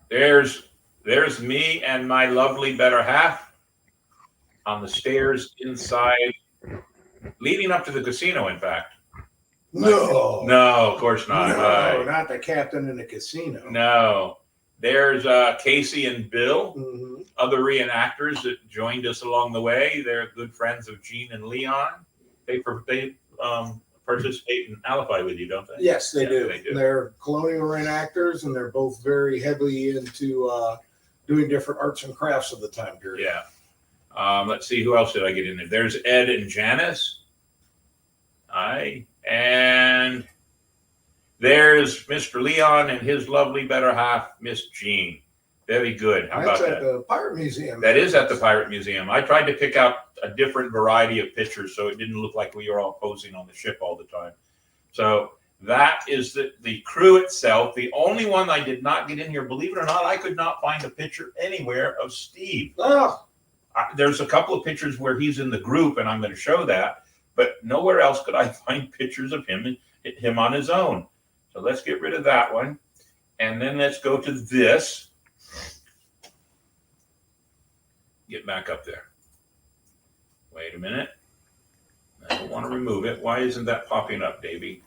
Speaker 1: There's me and my lovely better half on the stairs inside, leading up to the casino, in fact.
Speaker 2: No,
Speaker 1: of course not.
Speaker 2: No, not the captain in the casino.
Speaker 1: No. There's Casey and Bill,
Speaker 2: Mm-hmm.
Speaker 1: other reenactors that joined us along the way. They're good friends of Gene and Leon. They participate in Alibi with you, don't they?
Speaker 2: Yes, they do.
Speaker 1: They do.
Speaker 2: They're colonial reenactors, and they're both very heavily into doing different arts and crafts of the time period.
Speaker 1: Yeah. Let's see, who else did I get in there? There's Ed and Janice. And there's Mr. Leon and his lovely better half, Miss Jean. Very good. How
Speaker 2: That's
Speaker 1: about
Speaker 2: at
Speaker 1: that?
Speaker 2: the Pirate Museum.
Speaker 1: That is at the Pirate Museum. I tried to pick out a different variety of pictures so it didn't look like we were all posing on the ship all the time. So that is the crew itself. The only one I did not get in here, believe it or not, I could not find a picture anywhere of Steve.
Speaker 2: Oh,
Speaker 1: There's a couple of pictures where he's in the group, and I'm going to show that, but nowhere else could I find pictures of him on his own. So let's get rid of that one. And then let's go to this. Get back up there. Wait a minute. I don't want to remove it. Why isn't that popping up, Davey?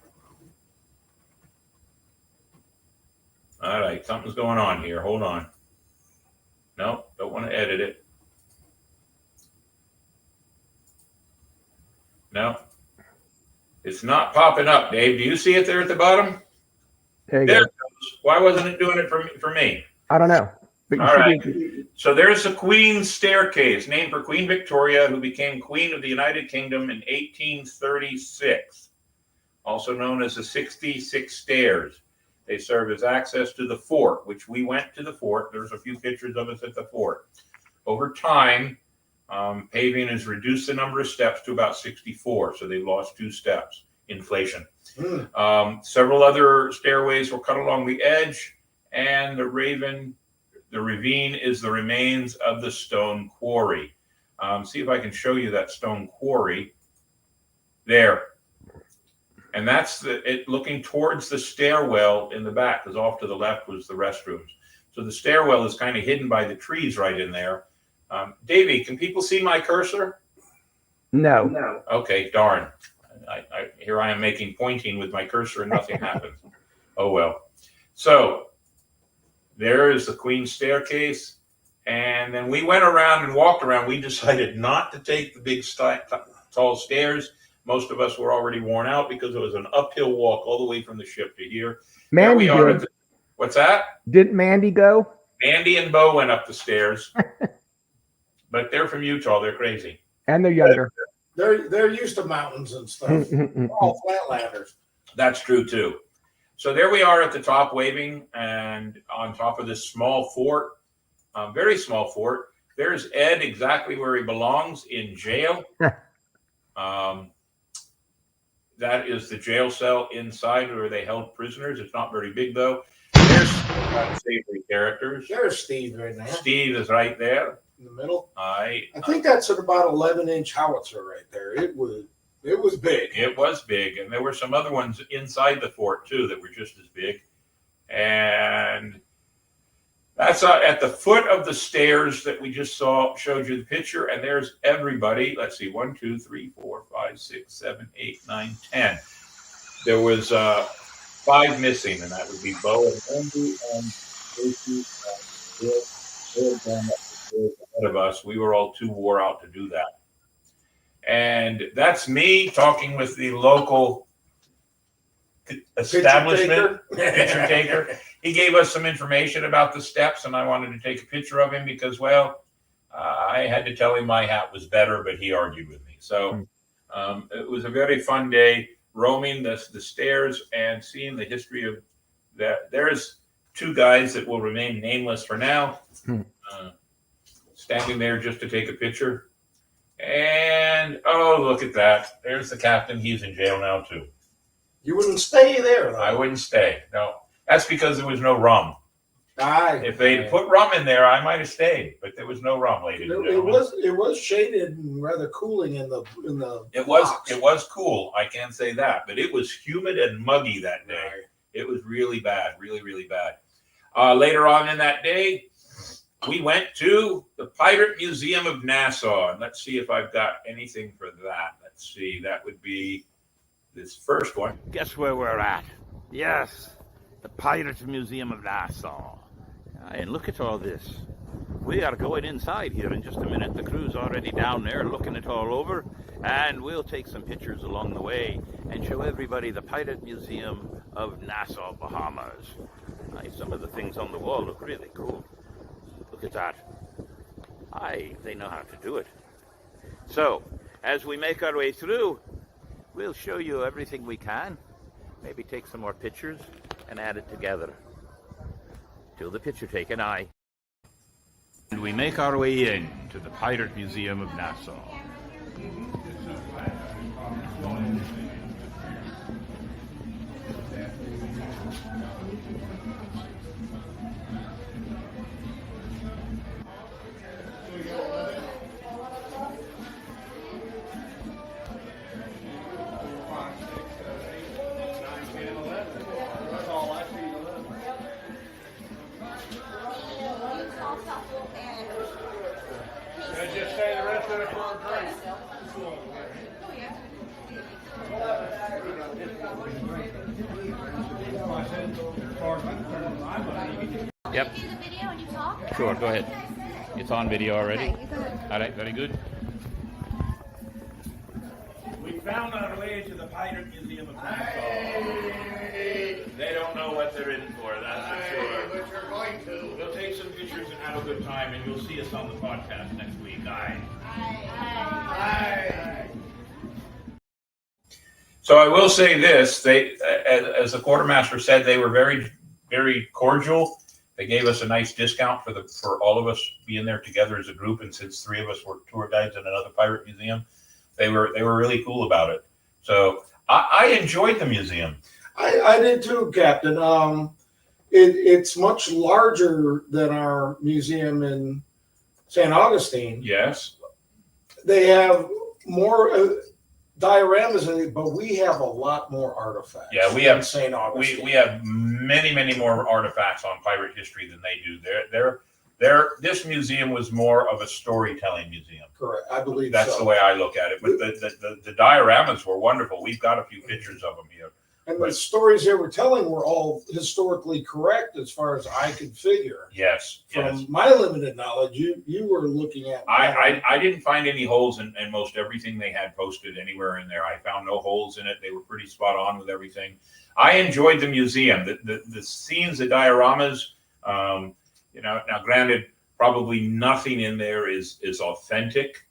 Speaker 1: All right, something's going on here. Hold on. No, don't want to edit it. No. It's not popping up, Dave. Do you see it there at the bottom?
Speaker 3: There
Speaker 1: It goes. Why wasn't it doing it for me?
Speaker 3: I don't know. But
Speaker 1: All right. So there's the Queen's Staircase, named for Queen Victoria, who became Queen of the United Kingdom in 1836, also known as the 66 Stairs. They serve as access to the fort, which we went to the fort. There's a few pictures of us at the fort. Over time, paving has reduced the number of steps to about 64, so they've lost 2 steps. Inflation. Several other stairways were cut along the edge, and the The ravine is the remains of the stone quarry. See if I can show you that stone quarry there. And that's it looking towards the stairwell in the back, because off to the left was the restrooms. So the stairwell is kind of hidden by the trees right in there. Davey, can people see my cursor?
Speaker 3: No.
Speaker 1: Okay, darn. Here I am pointing with my cursor and nothing happens. Oh, well. So there is the Queen's Staircase. And then we went around and walked around. We decided not to take the big tall stairs. Most of us were already worn out because it was an uphill walk all the way from the ship to here.
Speaker 3: Mandy
Speaker 1: There we are.
Speaker 3: did.
Speaker 1: What's that?
Speaker 3: Didn't Mandy go?
Speaker 1: Mandy and Bo went up the stairs. But they're from Utah. They're crazy.
Speaker 3: And they're younger.
Speaker 2: They're used to mountains and stuff. All flatlanders.
Speaker 1: That's true too. So there we are at the top waving, and on top of this small fort, very small fort. There's Ed exactly where he belongs, in jail. That is the jail cell inside where they held prisoners. It's not very big though. There's savory characters.
Speaker 2: There's Steve right now.
Speaker 1: Steve is right there
Speaker 2: In the middle.
Speaker 1: I
Speaker 2: think that's at about 11-inch howitzer right there. It was big.
Speaker 1: It was big, and there were some other ones inside the fort too that were just as big. And that's at the foot of the stairs that we just showed you the picture. And there's everybody. Let's see, 1, 2, 3, 4, 5, 6, 7, 8, 9, 10. There was 5 missing, and that would be Bo and Andy and Casey and Bill down ahead of us. We were all too wore out to do that. And that's me talking with the local establishment picture taker. He gave us some information about the steps, and I wanted to take a picture of him because, well, I had to tell him my hat was better, but he argued with me. So it was a very fun day roaming the stairs and seeing the history of that. There's 2 guys that will remain nameless for now, standing there just to take a picture. And, oh, look at that. There's the captain. He's in jail now, too.
Speaker 2: You wouldn't stay there, though.
Speaker 1: I wouldn't stay. No. That's because there was no rum.
Speaker 2: Aye.
Speaker 1: If they'd put rum in there, I might have stayed. But there was no rum, ladies and gentlemen.
Speaker 2: It was shaded and rather cooling in the
Speaker 1: It
Speaker 2: box.
Speaker 1: was cool. I can't say that. But it was humid and muggy that day. It was really bad. Really, really bad. Later on in that day, we went to the Pirate Museum of Nassau. And let's see if I've got anything for that. Let's see. That would be this first one.
Speaker 8: Guess where we're at? Yes, the Pirates Museum of Nassau. And look at all this. We are going inside here in just a minute. The crew's already down there looking it all over. And we'll take some pictures along the way and show everybody the Pirate Museum of Nassau, Bahamas. Some of the things on the wall look really cool. Look at that. They know how to do it. So, as we make our way through, we'll show you everything we can. Maybe take some more pictures and add it together. Till the picture taken, aye. And we make our way in to the Pirate Museum of Nassau. Yep.
Speaker 7: Do the video and you talk?
Speaker 8: Sure, go ahead. It's on video already.
Speaker 7: Okay, go ahead.
Speaker 8: All right, very good.
Speaker 1: We found our way to the Pirate Museum of Nassau. They don't know what they're in for, that's for sure.
Speaker 2: But you're going to.
Speaker 1: We'll take some pictures and have a good time, and you'll see us on the podcast next week. Aye. So I will say this: they, as the quartermaster said, they were very, very cordial. They gave us a nice discount for all of us being there together as a group, and since 3 of us were tour guides in another pirate museum, they were really cool about it. So I enjoyed the museum.
Speaker 2: I did too, Captain. It's much larger than our museum in St. Augustine.
Speaker 1: Yes.
Speaker 2: They have more dioramas in it, but we have a lot more artifacts.
Speaker 1: Yeah, we
Speaker 2: than
Speaker 1: have
Speaker 2: St. Augustine.
Speaker 1: we have many more artifacts on pirate history than they do. This museum was more of a storytelling museum.
Speaker 2: Correct, I believe
Speaker 1: That's
Speaker 2: so.
Speaker 1: the way I look at it. But the dioramas were wonderful. We've got a few pictures of them here.
Speaker 2: And the stories they were telling were all historically correct as far as I could figure.
Speaker 1: Yes,
Speaker 2: From
Speaker 1: yes.
Speaker 2: my limited knowledge, you were looking at.
Speaker 1: I didn't find any holes in most everything they had posted anywhere in there. I found no holes in it. They were pretty spot on with everything. I enjoyed the museum. The scenes, the dioramas. Now granted, probably nothing in there is authentic.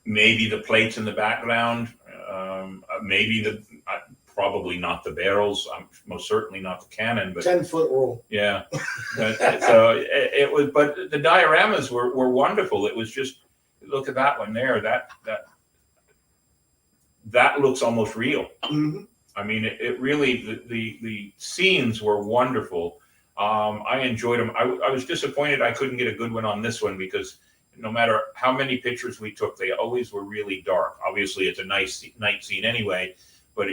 Speaker 1: Maybe the plates in the background. Maybe probably not the barrels. Most certainly not the cannon. But
Speaker 2: 10-foot rule.
Speaker 1: Yeah. So it was. But the dioramas were wonderful. It was just, look at that one there. That looks almost real.
Speaker 2: Mm-hmm.
Speaker 1: I mean, it really, the scenes were wonderful. I enjoyed them. I was disappointed I couldn't get a good one on this one, because no matter how many pictures we took, they always were really dark. Obviously, it's a nice night scene anyway, but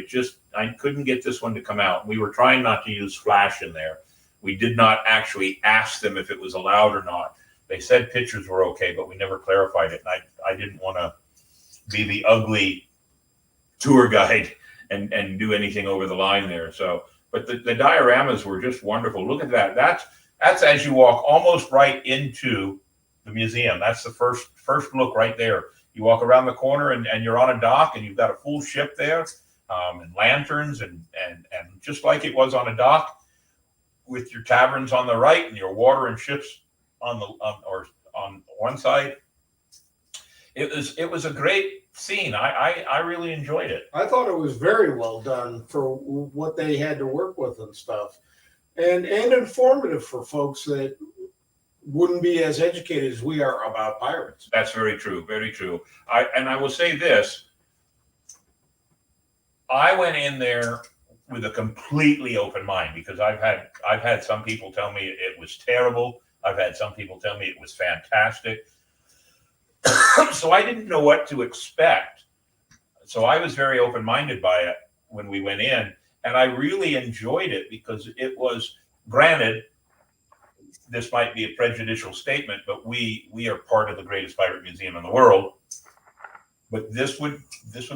Speaker 1: I couldn't get this one to come out. We were trying not to use flash in there. We did not actually ask them if it was allowed or not. They said pictures were okay, but we never clarified it. And I didn't want to be the ugly tour guide and do anything over the line there. So, but the dioramas were just wonderful. Look at that. That's as you walk almost right into the museum. That's the first look right there. You walk around the corner and you're on a dock, and you've got a full ship there, and lanterns and just like it was on a dock, with your taverns on the right and your water and ships on one side. It was a great scene. I really enjoyed it.
Speaker 2: I thought it was very well done for what they had to work with and stuff, and informative for folks that wouldn't be as educated as we are about pirates.
Speaker 1: That's very true. Very true. I will say this. I went in there with a completely open mind, because I've had some people tell me it was terrible. I've had some people tell me it was fantastic. So I didn't know what to expect. So I was very open-minded by it when we went in, and I really enjoyed it, because it was, granted, this might be a prejudicial statement, but we are part of the greatest pirate museum in the world. But this would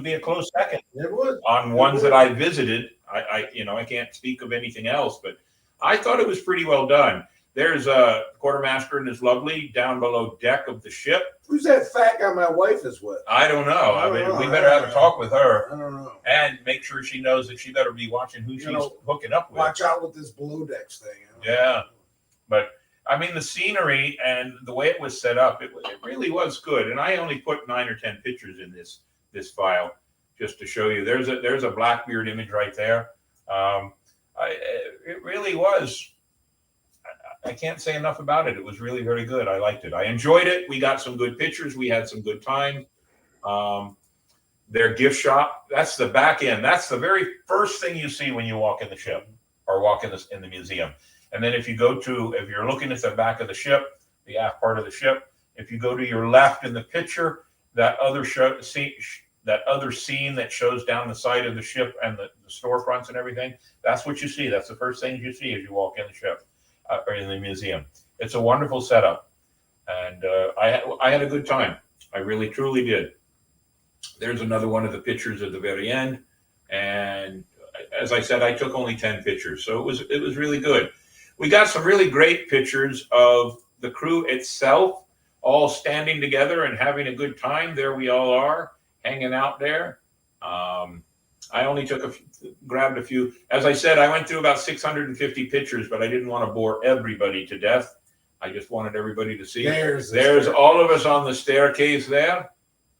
Speaker 1: be a close second.
Speaker 2: It would.
Speaker 1: On ones that I visited. I can't speak of anything else, but I thought it was pretty well done. There's a quartermaster and his lovely down below deck of the ship.
Speaker 2: Who's that fat guy my wife is with?
Speaker 1: I don't know. We better have a talk with her.
Speaker 2: I don't know.
Speaker 1: And make sure she knows that she better be watching who she's hooking up with.
Speaker 2: Watch out with this below decks thing.
Speaker 1: Yeah. But I mean, the scenery and the way it was set up, it really was good. And I only put 9 or 10 pictures in this file just to show you. There's a Blackbeard image right there. It really was. I can't say enough about it. It was really very good. I liked it. I enjoyed it. We got some good pictures. We had some good time. Their gift shop, that's the back end. That's the very first thing you see when you walk in the ship or walk in the museum. And then if you're looking at the back of the ship, the aft part of the ship, if you go to your left in the picture, that other scene that shows down the side of the ship and the storefronts and everything, that's what you see. That's the first thing you see as you walk in the ship or in the museum. It's a wonderful setup. And I had a good time. I really, truly did. There's another one of the pictures at the very end. And as I said, I took only 10 pictures. So it was really good. We got some really great pictures of the crew itself, all standing together and having a good time. There we all are, hanging out there. I only grabbed a few. As I said, I went through about 650 pictures, but I didn't want to bore everybody to death. I just wanted everybody to see. There's all of us on the staircase there.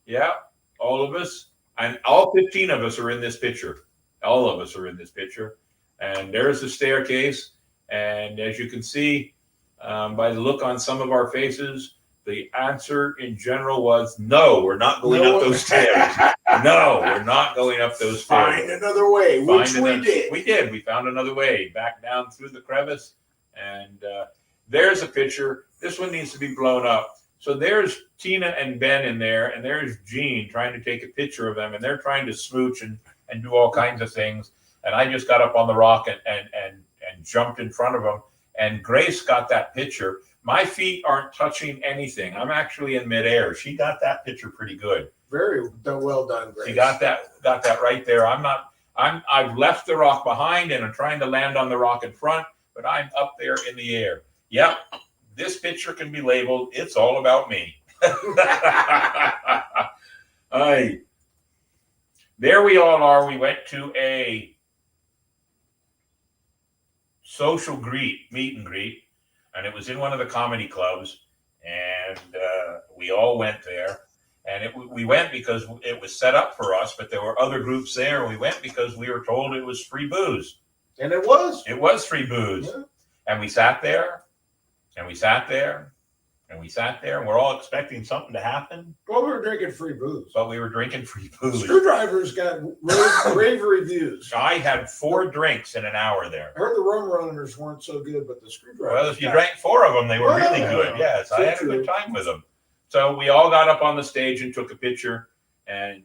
Speaker 1: Yeah, all of us. And all 15 of us are in this picture. All of us are in this picture. And there's the staircase. And as you can see by the look on some of our faces, the answer in general was no, we're not going up those stairs. No, we're not going up those stairs.
Speaker 2: Find another way, which we did.
Speaker 1: We did. We found another way back down through the crevice. And there's a picture. This one needs to be blown up. So there's Tina and Ben in there, and there's Jean trying to take a picture of them, and they're trying to smooch and do all kinds of things. And I just got up on the rock and jumped in front of them. And Grace got that picture. My feet aren't touching anything. I'm actually in midair. She got that picture pretty good.
Speaker 2: Very well done, Grace.
Speaker 1: She got that right there. I've left the rock behind and I'm trying to land on the rock in front, but I'm up there in the air. Yep. This picture can be labeled, "It's all about me." There we all are. We went to a social meet and greet, and it was in one of the comedy clubs, and we all went there. And we went because it was set up for us, but there were other groups there. And we went because we were told it was free booze.
Speaker 2: And it was.
Speaker 1: It was free booze. Yeah. And we sat there, and we sat there, and we sat there, and we're all expecting something to happen.
Speaker 2: Well, we were drinking free booze.
Speaker 1: But we were drinking free booze.
Speaker 2: Screwdrivers got rave reviews.
Speaker 1: I had 4 drinks in an hour there.
Speaker 2: I heard the rum runners weren't so good, but the screwdrivers.
Speaker 1: Well, if you drank 4 of them, they were really good. Yes, I had a good time with them. So we all got up on the stage and took a picture, and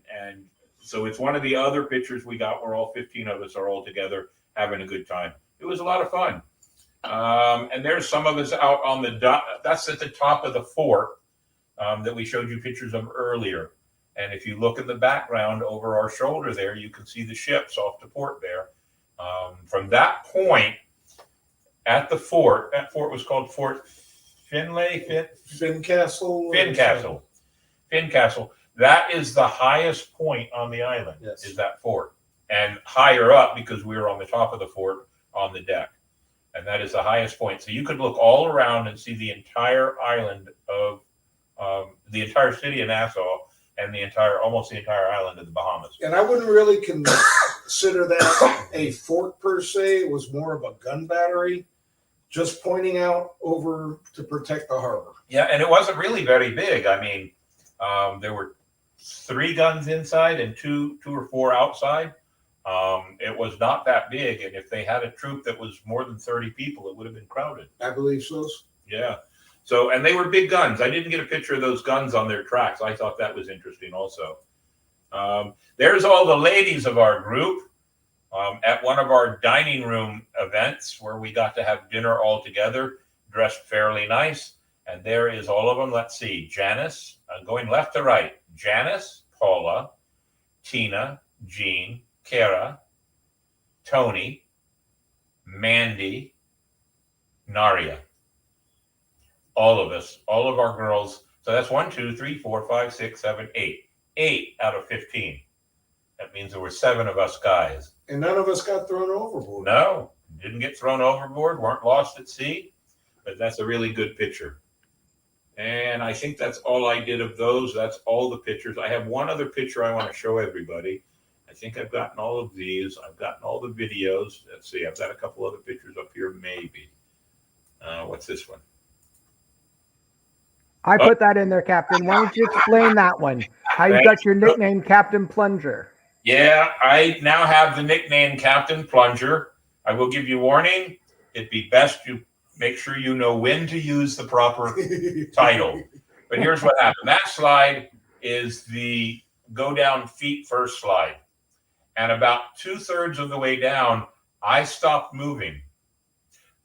Speaker 1: so it's one of the other pictures we got where all 15 of us are all together having a good time. It was a lot of fun. And there's some of us out on that's at the top of the fort that we showed you pictures of earlier. And if you look in the background over our shoulder there, you can see the ships off to port there. From that point at the fort, that fort was called Fort
Speaker 2: Fincastle.
Speaker 1: That is the highest point on the island.
Speaker 2: Yes.
Speaker 1: Is that fort, and higher up because we were on the top of the fort on the deck, and that is the highest point. So you could look all around and see the entire island of the entire city of Nassau and almost the entire island of the Bahamas.
Speaker 2: And I wouldn't really consider that a fort per se. It was more of a gun battery, just pointing out over to protect the harbor.
Speaker 1: Yeah, and it wasn't really very big. I mean, there were 3 guns inside and two or 4 outside. It was not that big, and if they had a troop that was more than 30 people, it would have been crowded.
Speaker 2: I believe so.
Speaker 1: Yeah. So, and they were big guns. I didn't get a picture of those guns on their tracks. I thought that was interesting also. There's all the ladies of our group. At one of our dining room events where we got to have dinner all together, dressed fairly nice. And there is all of them. Let's see. Janice, going left to right. Janice, Paula, Tina, Jean, Kara, Tony, Mandy, Naria. All of us, all of our girls. So that's 1, 2, 3, 4, 5, 6, 7, 8. 8 out of 15. That means there were 7 of us guys.
Speaker 2: And none of us got thrown overboard.
Speaker 1: No, didn't get thrown overboard, weren't lost at sea, but that's a really good picture. And I think that's all I did of those. That's all the pictures. I have one other picture I want to show everybody. I think I've gotten all of these. I've gotten all the videos. Let's see, I've got a couple other pictures up here, maybe. What's this one?
Speaker 3: I put that in there, Captain. Why don't you explain that one? How you got your nickname, Captain Plunger?
Speaker 1: Yeah, I now have the nickname Captain Plunger. I will give you warning. It'd be best you make sure you know when to use the proper title. But here's what happened. That slide is the go down feet first slide. And about 2/3 of the way down, I stopped moving.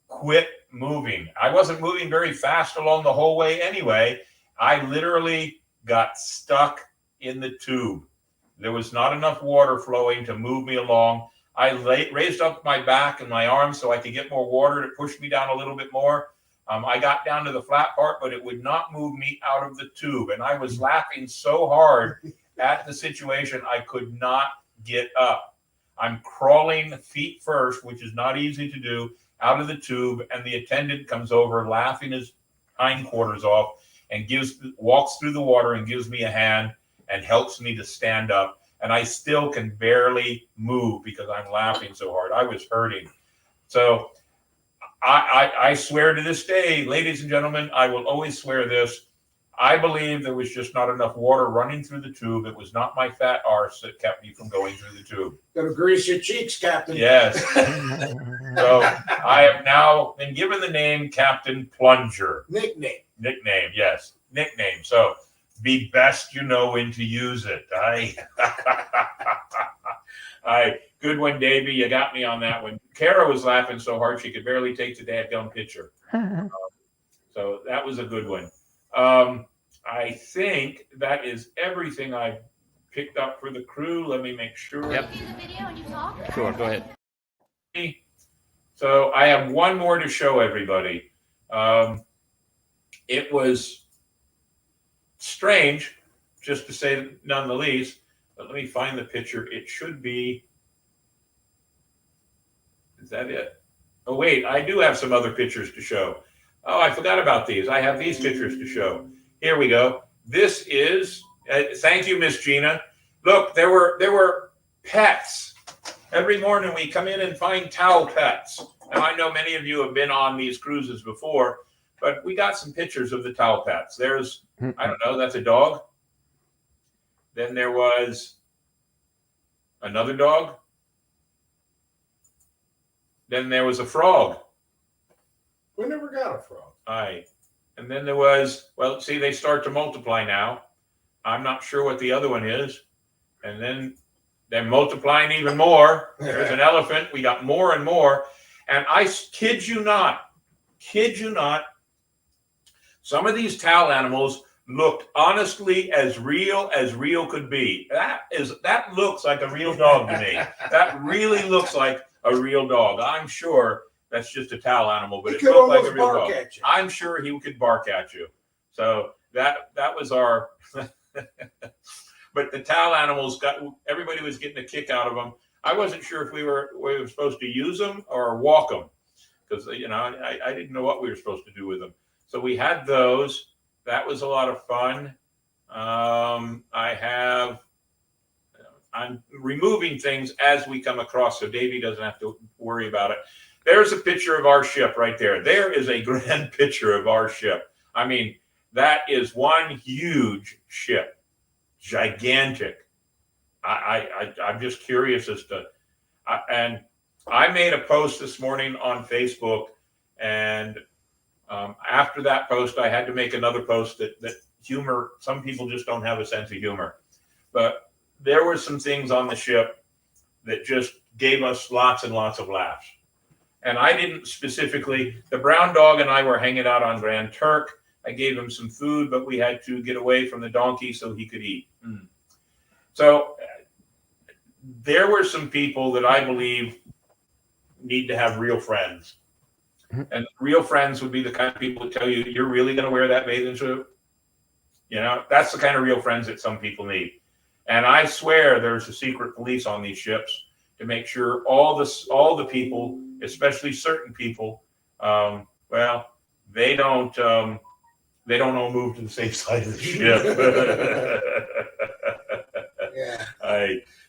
Speaker 1: Quit moving. I wasn't moving very fast along the whole way anyway. I literally got stuck in the tube. There was not enough water flowing to move me along. I raised up my back and my arms so I could get more water to push me down a little bit more. I got down to the flat part, but it would not move me out of the tube. And I was laughing so hard at the situation, I could not get up. I'm crawling feet first, which is not easy to do, out of the tube. And the attendant comes over laughing his hindquarters off and walks through the water and gives me a hand and helps me to stand up. And I still can barely move because I'm laughing so hard. I was hurting. So I swear to this day, ladies and gentlemen, I will always swear this. I believe there was just not enough water running through the tube. It was not my fat arse that kept me from going through the tube.
Speaker 2: Gotta grease your cheeks, Captain.
Speaker 1: Yes. So I have now been given the name Captain Plunger.
Speaker 2: Nickname.
Speaker 1: Nickname, yes. Nickname. So be best you know when to use it. Good one, Davey. You got me on that one. Kara was laughing so hard she could barely take the dadgum picture. So that was a good one. I think that is everything I picked up for the crew. Let me make sure.
Speaker 8: Yep. Sure, go ahead.
Speaker 1: So I have one more to show everybody. It was strange, just to say none the least, but let me find the picture. It should be, is that it? Oh, wait, I do have some other pictures to show. Oh, I forgot about these. I have these pictures to show. Here we go. This is, thank you, Miss Gina. Look, there were pets. Every morning we come in and find towel pets. Now, I know many of you have been on these cruises before, but we got some pictures of the towel pets. There's, I don't know, that's a dog. Then there was another dog. Then there was a frog.
Speaker 2: We never got a frog.
Speaker 1: And then there was, well, see, they start to multiply now. I'm not sure what the other one is. And then they're multiplying even more. There's an elephant. We got more and more. And I kid you not, some of these towel animals looked honestly as real could be. That looks like a real dog to me. That really looks like a real dog. I'm sure that's just a towel animal, but it looked like a real dog. I'm sure he could bark at you. So that was our. But the towel animals everybody was getting a kick out of them. I wasn't sure if we were supposed to use them or walk them, because I didn't know what we were supposed to do with them. So we had those. That was a lot of fun. I'm removing things as we come across, so Davey doesn't have to worry about it. There's a picture of our ship right there. There is a grand picture of our ship. I mean, that is one huge ship, gigantic. I'm just curious as to, and I made a post this morning on Facebook, and after that post, I had to make another post that humor. Some people just don't have a sense of humor, but there were some things on the ship that just gave us lots and lots of laughs. And I didn't specifically, the brown dog and I were hanging out on Grand Turk. I gave him some food, but we had to get away from the donkey so he could eat. So there were some people that I believe need to have real friends. And real friends would be the kind of people who tell you, you're really going to wear that bathing suit? That's the kind of real friends that some people need. And I swear there's a secret police on these ships to make sure all the people, especially certain people, they don't all move to the safe side of the ship.
Speaker 2: Yeah.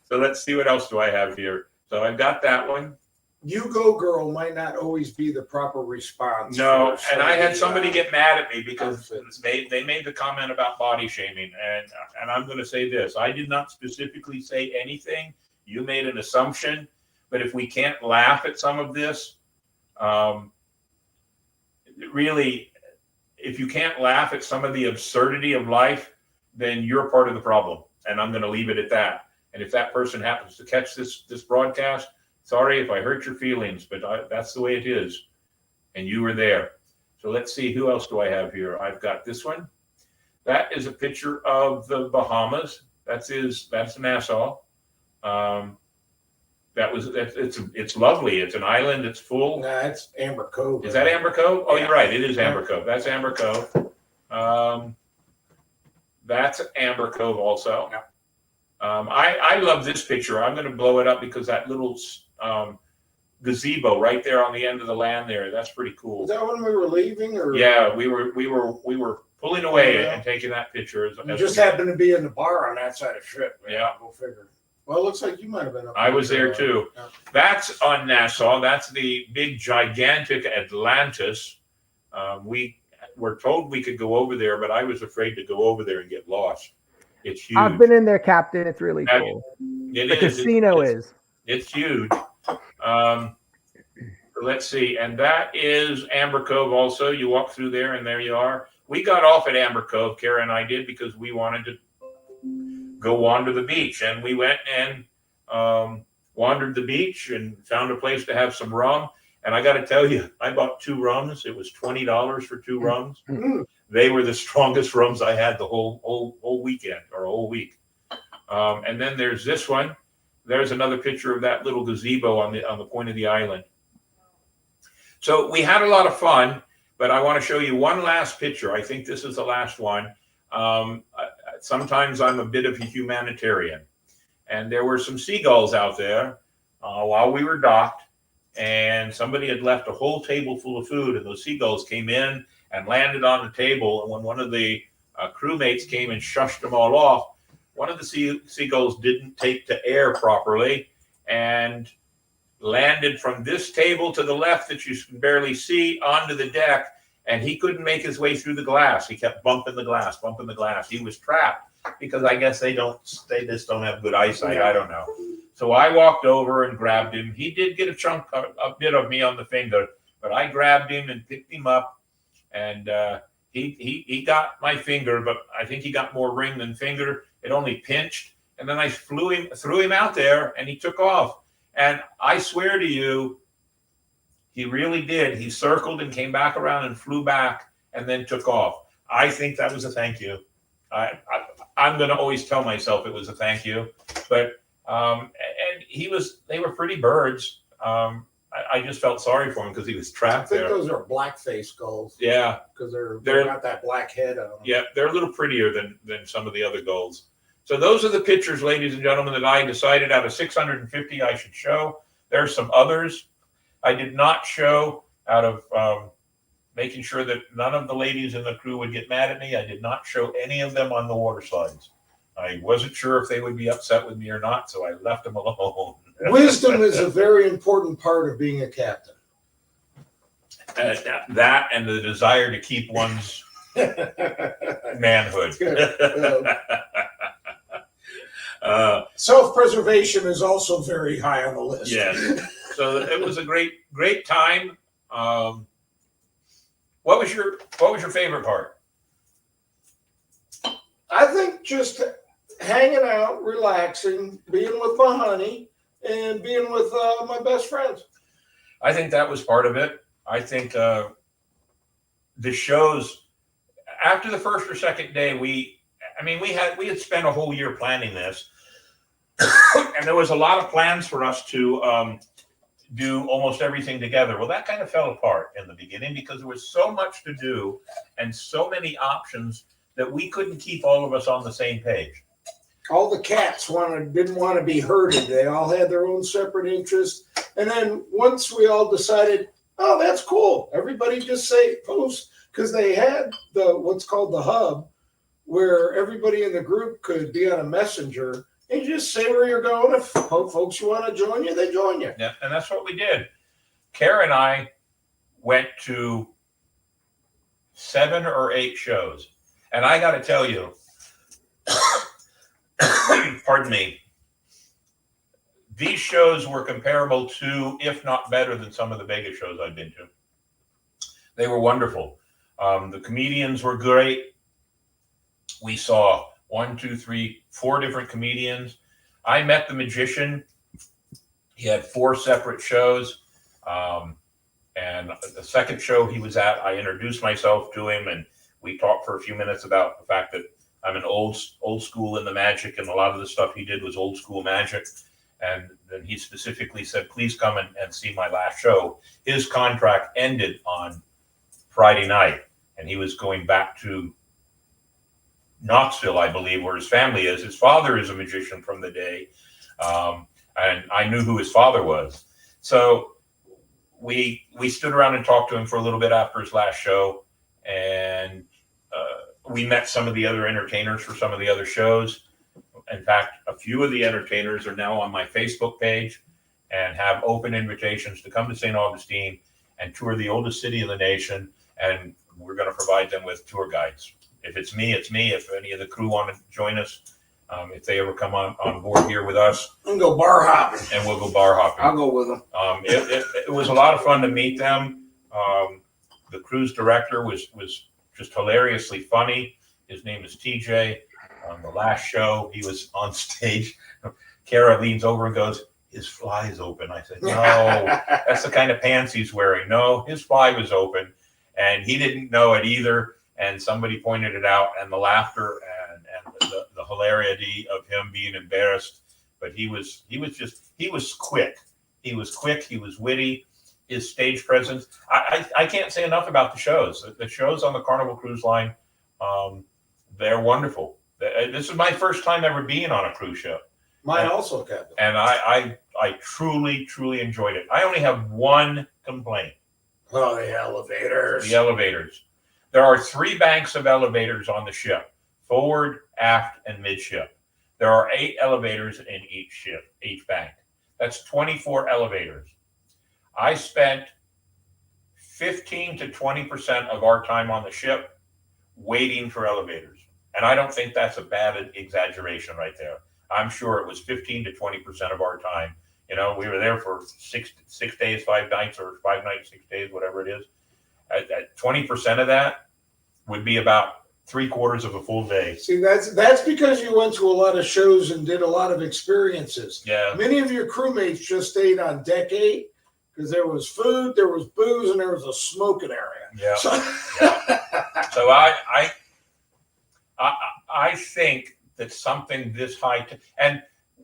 Speaker 1: So let's see, what else do I have here? So I've got that one.
Speaker 2: You go, girl might not always be the proper response.
Speaker 1: No, and I had somebody get mad at me because they made the comment about body shaming, and I'm going to say this: I did not specifically say anything. You made an assumption, but if we can't laugh at some of this, really, if you can't laugh at some of the absurdity of life, then you're part of the problem, and I'm going to leave it at that. And if that person happens to catch this broadcast, sorry if I hurt your feelings, but that's the way it is. And you were there. So let's see, who else do I have here? I've got this one. That is a picture of the Bahamas. That's Nassau. It's lovely. It's an island. It's full.
Speaker 2: Nah, it's Amber Cove.
Speaker 1: Is that Amber Cove? Oh, you're right. It is Amber Cove. That's Amber Cove. That's Amber Cove also.
Speaker 2: Yeah.
Speaker 1: I love this picture. I'm going to blow it up because that little gazebo right there on the end of the land there, that's pretty cool.
Speaker 2: Is that when we were leaving, or?
Speaker 1: Yeah, we were pulling away and taking that picture.
Speaker 2: You just happened to be in the bar on that side of the ship.
Speaker 1: Yeah.
Speaker 2: Go figure. Well, it looks like you might have been up.
Speaker 1: I was there too.
Speaker 2: Yeah.
Speaker 1: That's on Nassau. That's the big, gigantic Atlantis. We we're told we could go over there, but I was afraid to go over there and get lost. It's huge.
Speaker 3: I've been in there, Captain. It's really cool.
Speaker 1: It
Speaker 3: The
Speaker 1: is.
Speaker 3: casino is.
Speaker 1: It's huge. Let's see. And that is Amber Cove also. You walk through there and there you are. We got off at Amber Cove, Kara and I did, because we wanted to go wander the beach. And we went and wandered the beach and found a place to have some rum. And I got to tell you, I bought 2 rums. It was $20 for 2 rums. They were the strongest rums I had the whole weekend or whole week. And then there's this one. There's another picture of that little gazebo on the point of the island. So we had a lot of fun, but I want to show you one last picture. I think this is the last one. Sometimes I'm a bit of a humanitarian, and there were some seagulls out there while we were docked, and somebody had left a whole table full of food, and those seagulls came in and landed on the table. And when one of the crewmates came and shushed them all off, one of the seagulls didn't take to air properly and landed from this table to the left that you can barely see onto the deck, and he couldn't make his way through the glass. He kept bumping the glass. He was trapped because I guess they just don't have good eyesight. I don't know. So I walked over and grabbed him. He did get a bit of me on the finger, but I grabbed him and picked him up, and he got my finger, but I think he got more ring than finger. It only pinched, and then I threw him out there, and he took off. And I swear to you, he really did. He circled and came back around and flew back and then took off. I think that was a thank you. I'm going to always tell myself it was a thank you. But and they were pretty birds. I just felt sorry for him because he was trapped there.
Speaker 2: I think those are blackface gulls.
Speaker 1: Yeah,
Speaker 2: because they're got that black head on them.
Speaker 1: Yeah, they're a little prettier than some of the other gulls. So those are the pictures, ladies and gentlemen, that I decided out of 650 I should show. There's some others I did not show out of making sure that none of the ladies in the crew would get mad at me. I did not show any of them on the water slides. I wasn't sure if they would be upset with me or not, so I left them alone.
Speaker 2: Wisdom is a very important part of being a captain.
Speaker 1: That and the desire to keep one's manhood.
Speaker 2: Self-preservation is also very high on the list.
Speaker 1: Yes. So it was a great time. What was your favorite part?
Speaker 2: I think just hanging out, relaxing, being with my honey, and being with my best friends.
Speaker 1: I think that was part of it. I think the shows after the first or second day, we had spent a whole year planning this, and there was a lot of plans for us to do almost everything together. Well, that kind of fell apart in the beginning because there was so much to do and so many options that we couldn't keep all of us on the same page.
Speaker 2: All the cats didn't want to be herded. They all had their own separate interests. And then once we all decided, oh, that's cool, everybody just say post, because they had what's called the hub, where everybody in the group could be on a messenger and just say where you're going. If folks want to join you, they join you.
Speaker 1: Yeah, and that's what we did. Kara and I went to 7 or 8 shows. And I got to tell you, pardon me, these shows were comparable to, if not better than some of the Vegas shows I've been to. They were wonderful. The comedians were great. We saw 1, 2, 3, 4 different comedians. I met the magician. He had 4 separate shows. And the second show he was at, I introduced myself to him, and we talked for a few minutes about the fact that I'm an old school in the magic, and a lot of the stuff he did was old school magic. And then he specifically said, please come and see my last show. His contract ended on Friday night, and he was going back to Knoxville, I believe, where his family is. His father is a magician from the day, and I knew who his father was. So we stood around and talked to him for a little bit after his last show, and we met some of the other entertainers for some of the other shows. In fact, a few of the entertainers are now on my Facebook page and have open invitations to come to St. Augustine and tour the oldest city in the nation and we're going to provide them with tour guides. If it's me, it's me. If any of the crew want to join us, if they ever come on board here with us,
Speaker 2: I'm gonna go bar hopping.
Speaker 1: and we'll go bar hopping.
Speaker 2: I'll go with them.
Speaker 1: It was a lot of fun to meet them. The cruise director was just hilariously funny. His name is TJ. On the last show, he was on stage. Kara leans over and goes, "His fly is open." I said, "No, that's the kind of pants he's wearing." No, his fly was open, and he didn't know it either. And somebody pointed it out, and the laughter and the hilarity of him being embarrassed. But he was quick. He was quick. He was witty. His stage presence. I can't say enough about the shows. The shows on the Carnival Cruise Line, they're wonderful. This is my first time ever being on a cruise ship.
Speaker 2: Mine also, Captain.
Speaker 1: And I truly, truly enjoyed it. I only have one complaint.
Speaker 2: Oh, the elevators.
Speaker 1: The elevators. There are 3 banks of elevators on the ship: forward, aft, and midship. There are 8 elevators in each bank. That's 24 elevators. I spent 15 to 20% of our time on the ship waiting for elevators. And I don't think that's a bad exaggeration right there. I'm sure it was 15 to 20% of our time. You know, we were there for 6 days, 5 nights, or 5 nights, 6 days, whatever it is. At 20% of that would be about 3/4 of a full day.
Speaker 2: See, that's because you went to a lot of shows and did a lot of experiences.
Speaker 1: Yeah.
Speaker 2: Many of your crewmates just stayed on deck 8 because there was food, there was booze, and there was a smoking area.
Speaker 1: Yeah.
Speaker 2: So,
Speaker 1: So I think that something this high, and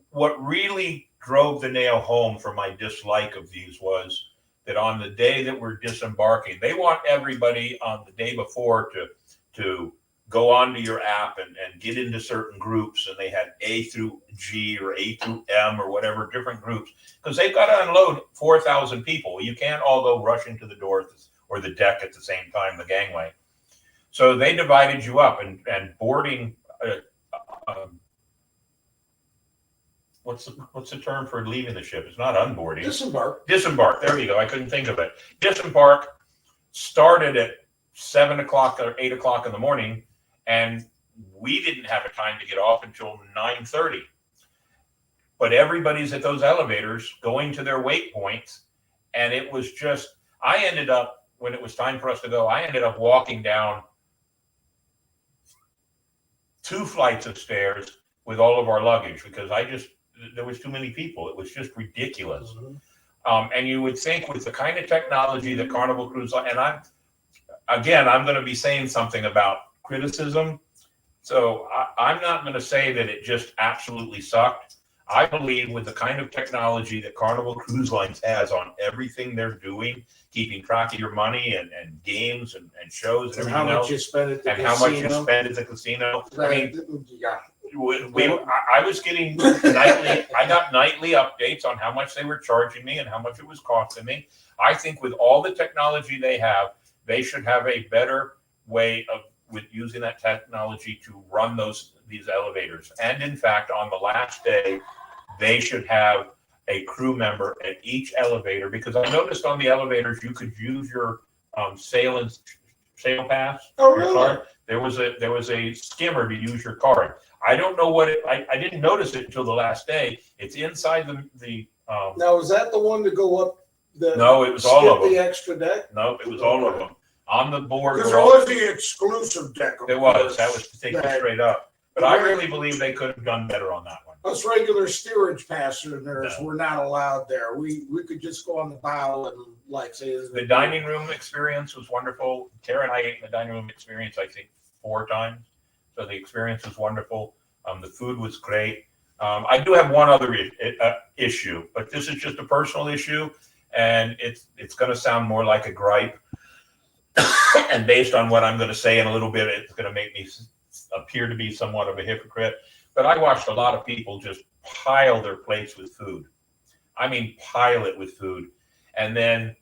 Speaker 1: what really drove the nail home for my dislike of these was that on the day that we're disembarking, they want everybody on the day before to go onto your app and get into certain groups, and they had A through G or A through M or whatever, different groups, because they've got to unload 4,000 people. You can't all go rushing to the door or the deck at the same time, the gangway. So they divided you up, and boarding. What's the term for leaving the ship? It's not unboarding.
Speaker 2: disembark.
Speaker 1: Disembark. There you go. I couldn't think of it. Disembark started at 7 o'clock or 8 o'clock in the morning, and we didn't have a time to get off until 9:30. But everybody's at those elevators going to their wait points, and it was just. I ended up, when it was time for us to go, I ended up walking down 2 flights of stairs with all of our luggage because there was too many people. It was just ridiculous.
Speaker 2: Mm-hmm.
Speaker 1: And you would think with the kind of technology that Carnival Cruise Line, and I'm going to be saying something about criticism. So I'm not going to say that it just absolutely sucked. I believe with the kind of technology that Carnival Cruise Lines has on everything they're doing, keeping track of your money and games and shows and everything
Speaker 2: how much
Speaker 1: else,
Speaker 2: you spend at the
Speaker 1: and
Speaker 2: casino.
Speaker 1: how much you spend at the casino. I mean,
Speaker 2: yeah.
Speaker 1: I was getting nightly. I got nightly updates on how much they were charging me and how much it was costing me. I think with all the technology they have, they should have a better way with using that technology to run these elevators. And in fact, on the last day, they should have a crew member at each elevator, because I noticed on the elevators you could use your sail pass.
Speaker 2: Oh,
Speaker 1: your
Speaker 2: really?
Speaker 1: card. There was a skimmer to use your card. I don't know what I didn't notice it until the last day. It's inside the
Speaker 2: Now, is that the one to go up the?
Speaker 1: No, it was all of them.
Speaker 2: The extra deck.
Speaker 1: No, it was all of them on the board.
Speaker 2: Because there was the exclusive deck.
Speaker 1: There was. That was to take you straight up. But I really believe they could have done better on that one.
Speaker 2: Us regular steerage passengers
Speaker 1: No.
Speaker 2: were not allowed there. We could just go on the bow and say.
Speaker 1: The dining room experience was wonderful. Tara and I ate in the dining room experience, I think, 4 times. So the experience was wonderful. The food was great. I do have one other issue, but this is just a personal issue, and it's going to sound more like a gripe. And based on what I'm going to say in a little bit, it's going to make me appear to be somewhat of a hypocrite. But I watched a lot of people just pile their plates with food. I mean, pile it with food, and then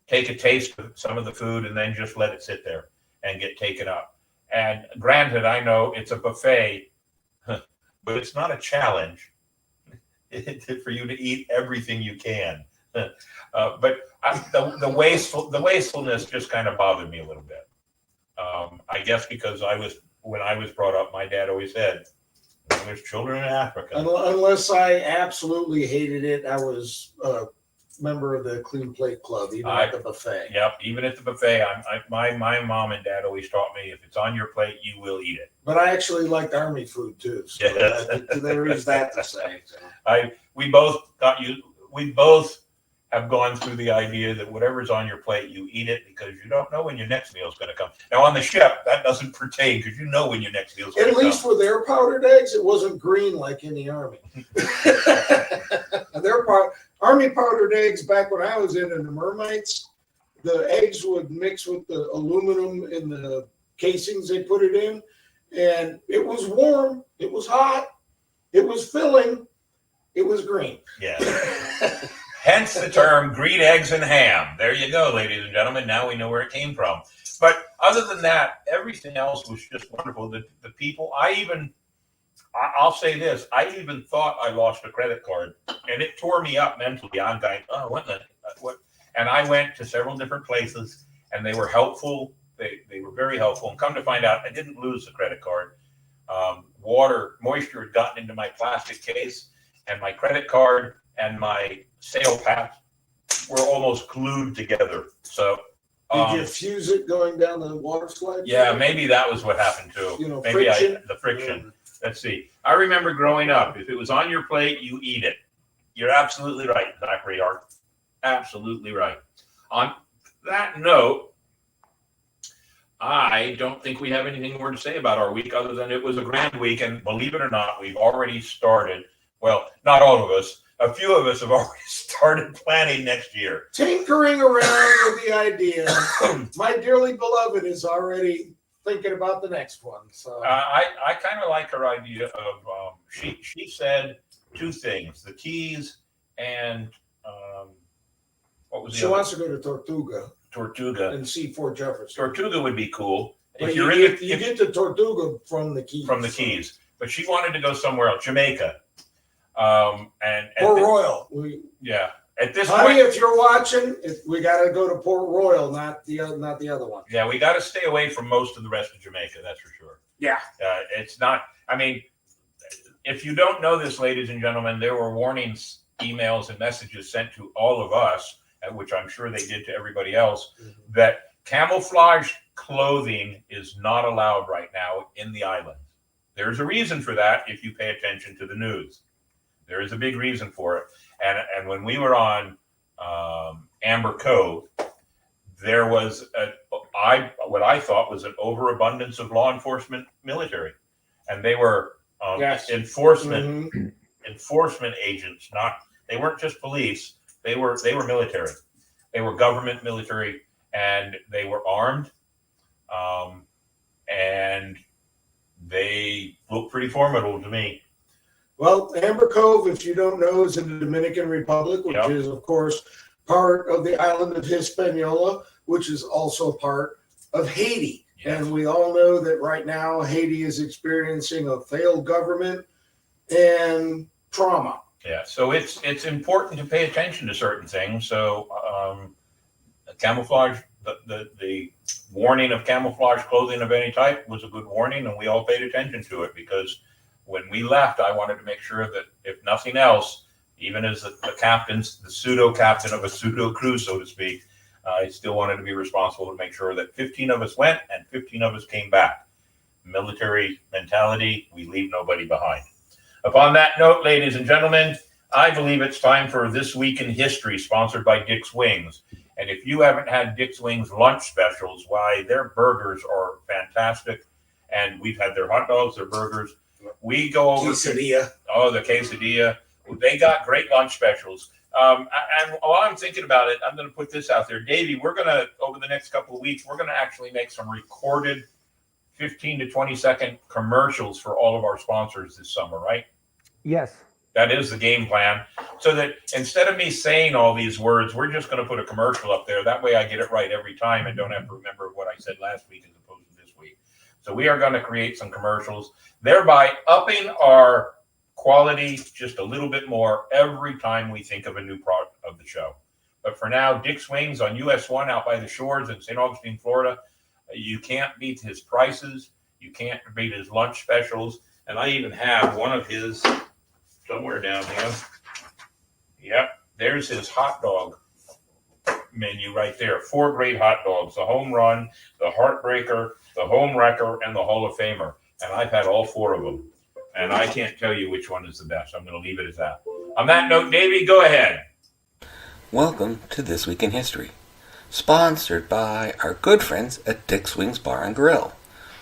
Speaker 1: take a taste of some of the food and then just let it sit there and get taken up. And granted, I know it's a buffet, but it's not a challenge for you to eat everything you can. But the wastefulness just kind of bothered me a little bit. I guess because when I was brought up, my dad always said, there's children in Africa.
Speaker 2: Unless I absolutely hated it, I was a member of the Clean Plate Club, even at the buffet.
Speaker 1: Yep, even at the buffet. My mom and dad always taught me, if it's on your plate, you will eat it.
Speaker 2: But I actually liked Army food too. So there is that to say. So.
Speaker 1: We both have gone through the idea that whatever's on your plate, you eat it because you don't know when your next meal is going to come. Now on the ship, that doesn't pertain because you know when your next meal is going to come.
Speaker 2: At least with their powdered eggs, it wasn't green like in the Army. Army powdered eggs back when I was in the Mermaids, the eggs would mix with the aluminum in the casings they put it in, and it was warm, it was hot, it was filling, it was green.
Speaker 1: Yeah. Hence the term green eggs and ham. There you go, ladies and gentlemen. Now we know where it came from. But other than that, everything else was just wonderful. The people, I'll say this, I even thought I lost a credit card, and it tore me up mentally. I'm going, oh, what? And I went to several different places, and they were helpful. They were very helpful. And come to find out, I didn't lose the credit card. Moisture had gotten into my plastic case, and my credit card and my sale pass were almost glued together. So
Speaker 2: did you fuse it going down the water slide?
Speaker 1: Yeah, maybe that was what happened too. Maybe the friction. Let's see. I remember growing up, if it was on your plate, you eat it. You're absolutely right, Zachary Hart. Absolutely right. On that note, I don't think we have anything more to say about our week other than it was a grand week. And believe it or not, we've already started. Well, not all of us. A few of us have already started planning next year.
Speaker 2: Tinkering around with the idea. My dearly beloved is already thinking about the next one. So
Speaker 1: I kind of like her idea of she said two things: the keys and what was the
Speaker 2: she
Speaker 1: other?
Speaker 2: Wants to go to Tortuga and see Fort Jefferson.
Speaker 1: Tortuga would be cool.
Speaker 2: But if you get to Tortuga from the Keys.
Speaker 1: From the Keys, but she wanted to go somewhere else, Jamaica. Port
Speaker 2: Royal.
Speaker 1: At this
Speaker 2: point,
Speaker 1: if
Speaker 2: you're watching, we got to go to Port Royal, not the other one.
Speaker 1: Yeah, we got to stay away from most of the rest of Jamaica. That's for sure.
Speaker 2: Yeah,
Speaker 1: it's not. I mean, if you don't know this, ladies and gentlemen, there were warnings, emails, and messages sent to all of us, which I'm sure they did to everybody else, that camouflage clothing is not allowed right now in the islands. There's a reason for that if you pay attention to the news. There is a big reason for it. And when we were on Amber Cove, there was what I thought was an overabundance of law enforcement military. And they were enforcement agents. They weren't just police. They were military. They were government military, and they were armed. And they looked pretty formidable to me.
Speaker 2: Well, Amber Cove, if you don't know, is in the Dominican Republic, which is, of course, part of the island of Hispaniola, which is also part of Haiti. Yes. And we all know that right now Haiti is experiencing a failed government and trauma.
Speaker 1: Yeah, so it's important to pay attention to certain things. So camouflage, the warning of camouflage clothing of any type was a good warning, and we all paid attention to it because when we left, I wanted to make sure that if nothing else, even as the captain's, the pseudo captain of a pseudo crew, so to speak, I still wanted to be responsible to make sure that 15 of us went and 15 of us came back. Military mentality, we leave nobody behind. Upon that note, ladies and gentlemen, I believe it's time for This Week in History, sponsored by Dick's Wings. And if you haven't had Dick's Wings lunch specials, why, their burgers are fantastic. And we've had their hot dogs, their burgers. We go over
Speaker 2: quesadilla.
Speaker 1: The quesadilla. They got great lunch specials. And while I'm thinking about it, I'm going to put this out there. Davey, we're going to, over the next couple of weeks, we're going to actually make some recorded 15 to 20 second commercials for all of our sponsors this summer, right?
Speaker 3: Yes.
Speaker 1: That is the game plan. So that instead of me saying all these words, we're just going to put a commercial up there. That way I get it right every time and don't have to remember what I said last week as opposed to this week. So we are going to create some commercials, thereby upping our quality just a little bit more every time we think of a new product of the show. But for now, Dick's Wings on US 1 out by the shores in St. Augustine, Florida. You can't beat his prices. You can't beat his lunch specials. And I even have one of his somewhere down here. Yep, there's his hot dog menu right there. 4 great hot dogs: the home run, the heartbreaker, the home wrecker, and the Hall of Famer. And I've had all 4 of them. And I can't tell you which one is the best. I'm going to leave it at that. On that note, Davey, go ahead.
Speaker 6: Welcome to This Week in History, sponsored by our good friends at Dick's Wings Bar and Grill.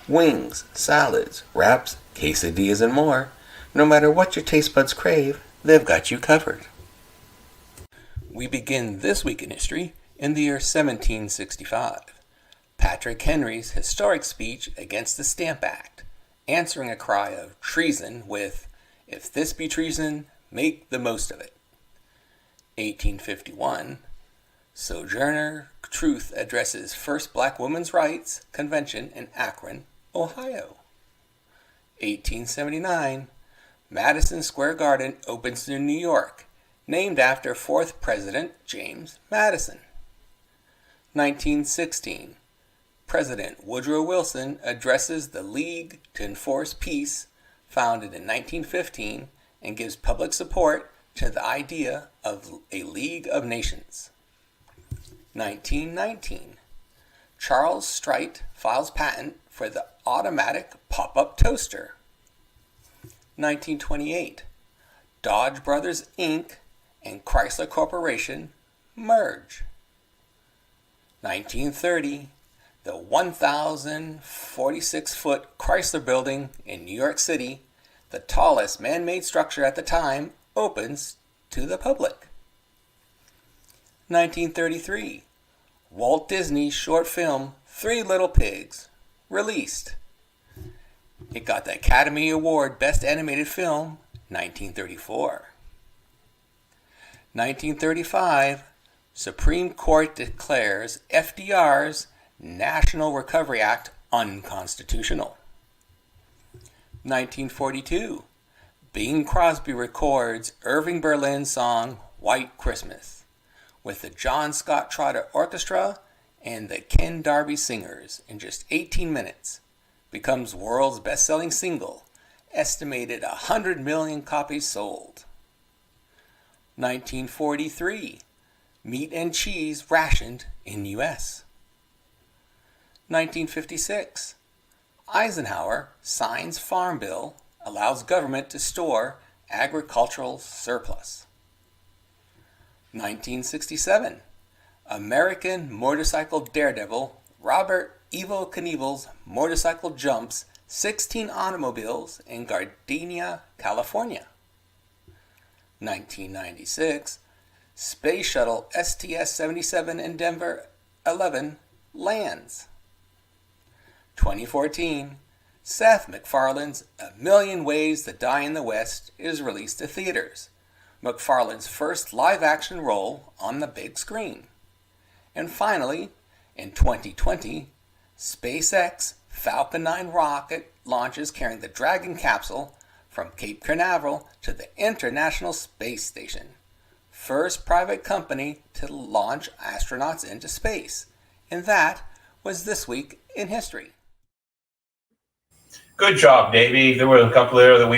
Speaker 6: Wings, salads, wraps, quesadillas, and more. No matter what your taste buds crave, they've got you covered. We begin This Week in History in the year 1765. Patrick Henry's historic speech against the Stamp Act, answering a cry of treason with, "If this be treason, make the most of it." 1851, Sojourner Truth addresses First Black Women's Rights Convention in Akron, Ohio. 1879, Madison Square Garden opens in New York, named after 4th President James Madison. 1916, President Woodrow Wilson addresses the League to Enforce Peace, founded in 1915, and gives public support to the idea of a League of Nations. 1919, Charles Strite files patent for the automatic pop-up toaster. 1928, Dodge Brothers Inc. and Chrysler Corporation merge. 1930, the 1,046-foot Chrysler Building in New York City, the tallest man-made structure at the time, opens to the public. 1933, Walt Disney's short film Three Little Pigs released. It got the Academy Award Best Animated Film, 1934. 1935, Supreme Court declares FDR's National Recovery Act unconstitutional. 1942, Bing Crosby records Irving Berlin's song White Christmas with the John Scott Trotter Orchestra and the Ken Darby Singers in just 18 minutes. Becomes world's best-selling single, estimated 100 million copies sold. 1943, meat and cheese rationed in U.S. 1956, Eisenhower signs Farm Bill, allows government to store agricultural surplus. 1967, American motorcycle daredevil Robert Evel Knievel's motorcycle jumps 16 automobiles in Gardena, California. 1996, Space Shuttle STS-77 in Denver 11 lands. 2014, Seth MacFarlane's A Million Ways to Die in the West is released to theaters, MacFarlane's first live-action role on the big screen. And finally, in 2020, SpaceX Falcon 9 rocket launches carrying the Dragon capsule from Cape Canaveral to the International Space Station, first private company to launch astronauts into space. And that was This Week in History.
Speaker 1: Good job, Davey. There were a couple there that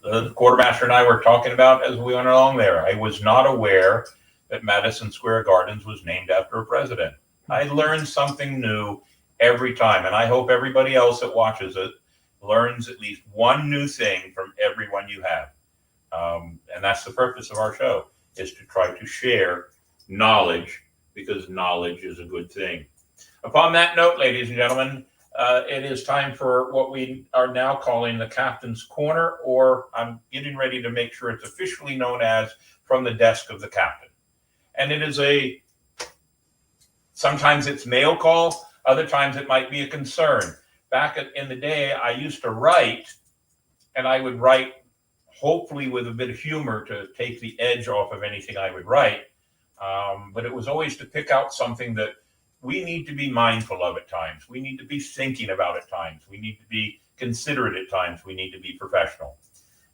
Speaker 1: the quartermaster and I were talking about as we went along there. I was not aware that Madison Square Gardens was named after a president. I learned something new every time, and I hope everybody else that watches it learns at least one new thing from everyone you have. And that's the purpose of our show, is to try to share knowledge, because knowledge is a good thing. Upon that note, ladies and gentlemen, it is time for what we are now calling the Captain's Corner, or I'm getting ready to make sure it's officially known as From the Desk of the Captain. And it is sometimes it's mail call, other times it might be a concern. Back in the day, I used to write, and I would write hopefully with a bit of humor to take the edge off of anything I would write. But it was always to pick out something that we need to be mindful of at times. We need to be thinking about at times. We need to be considerate at times. We need to be professional.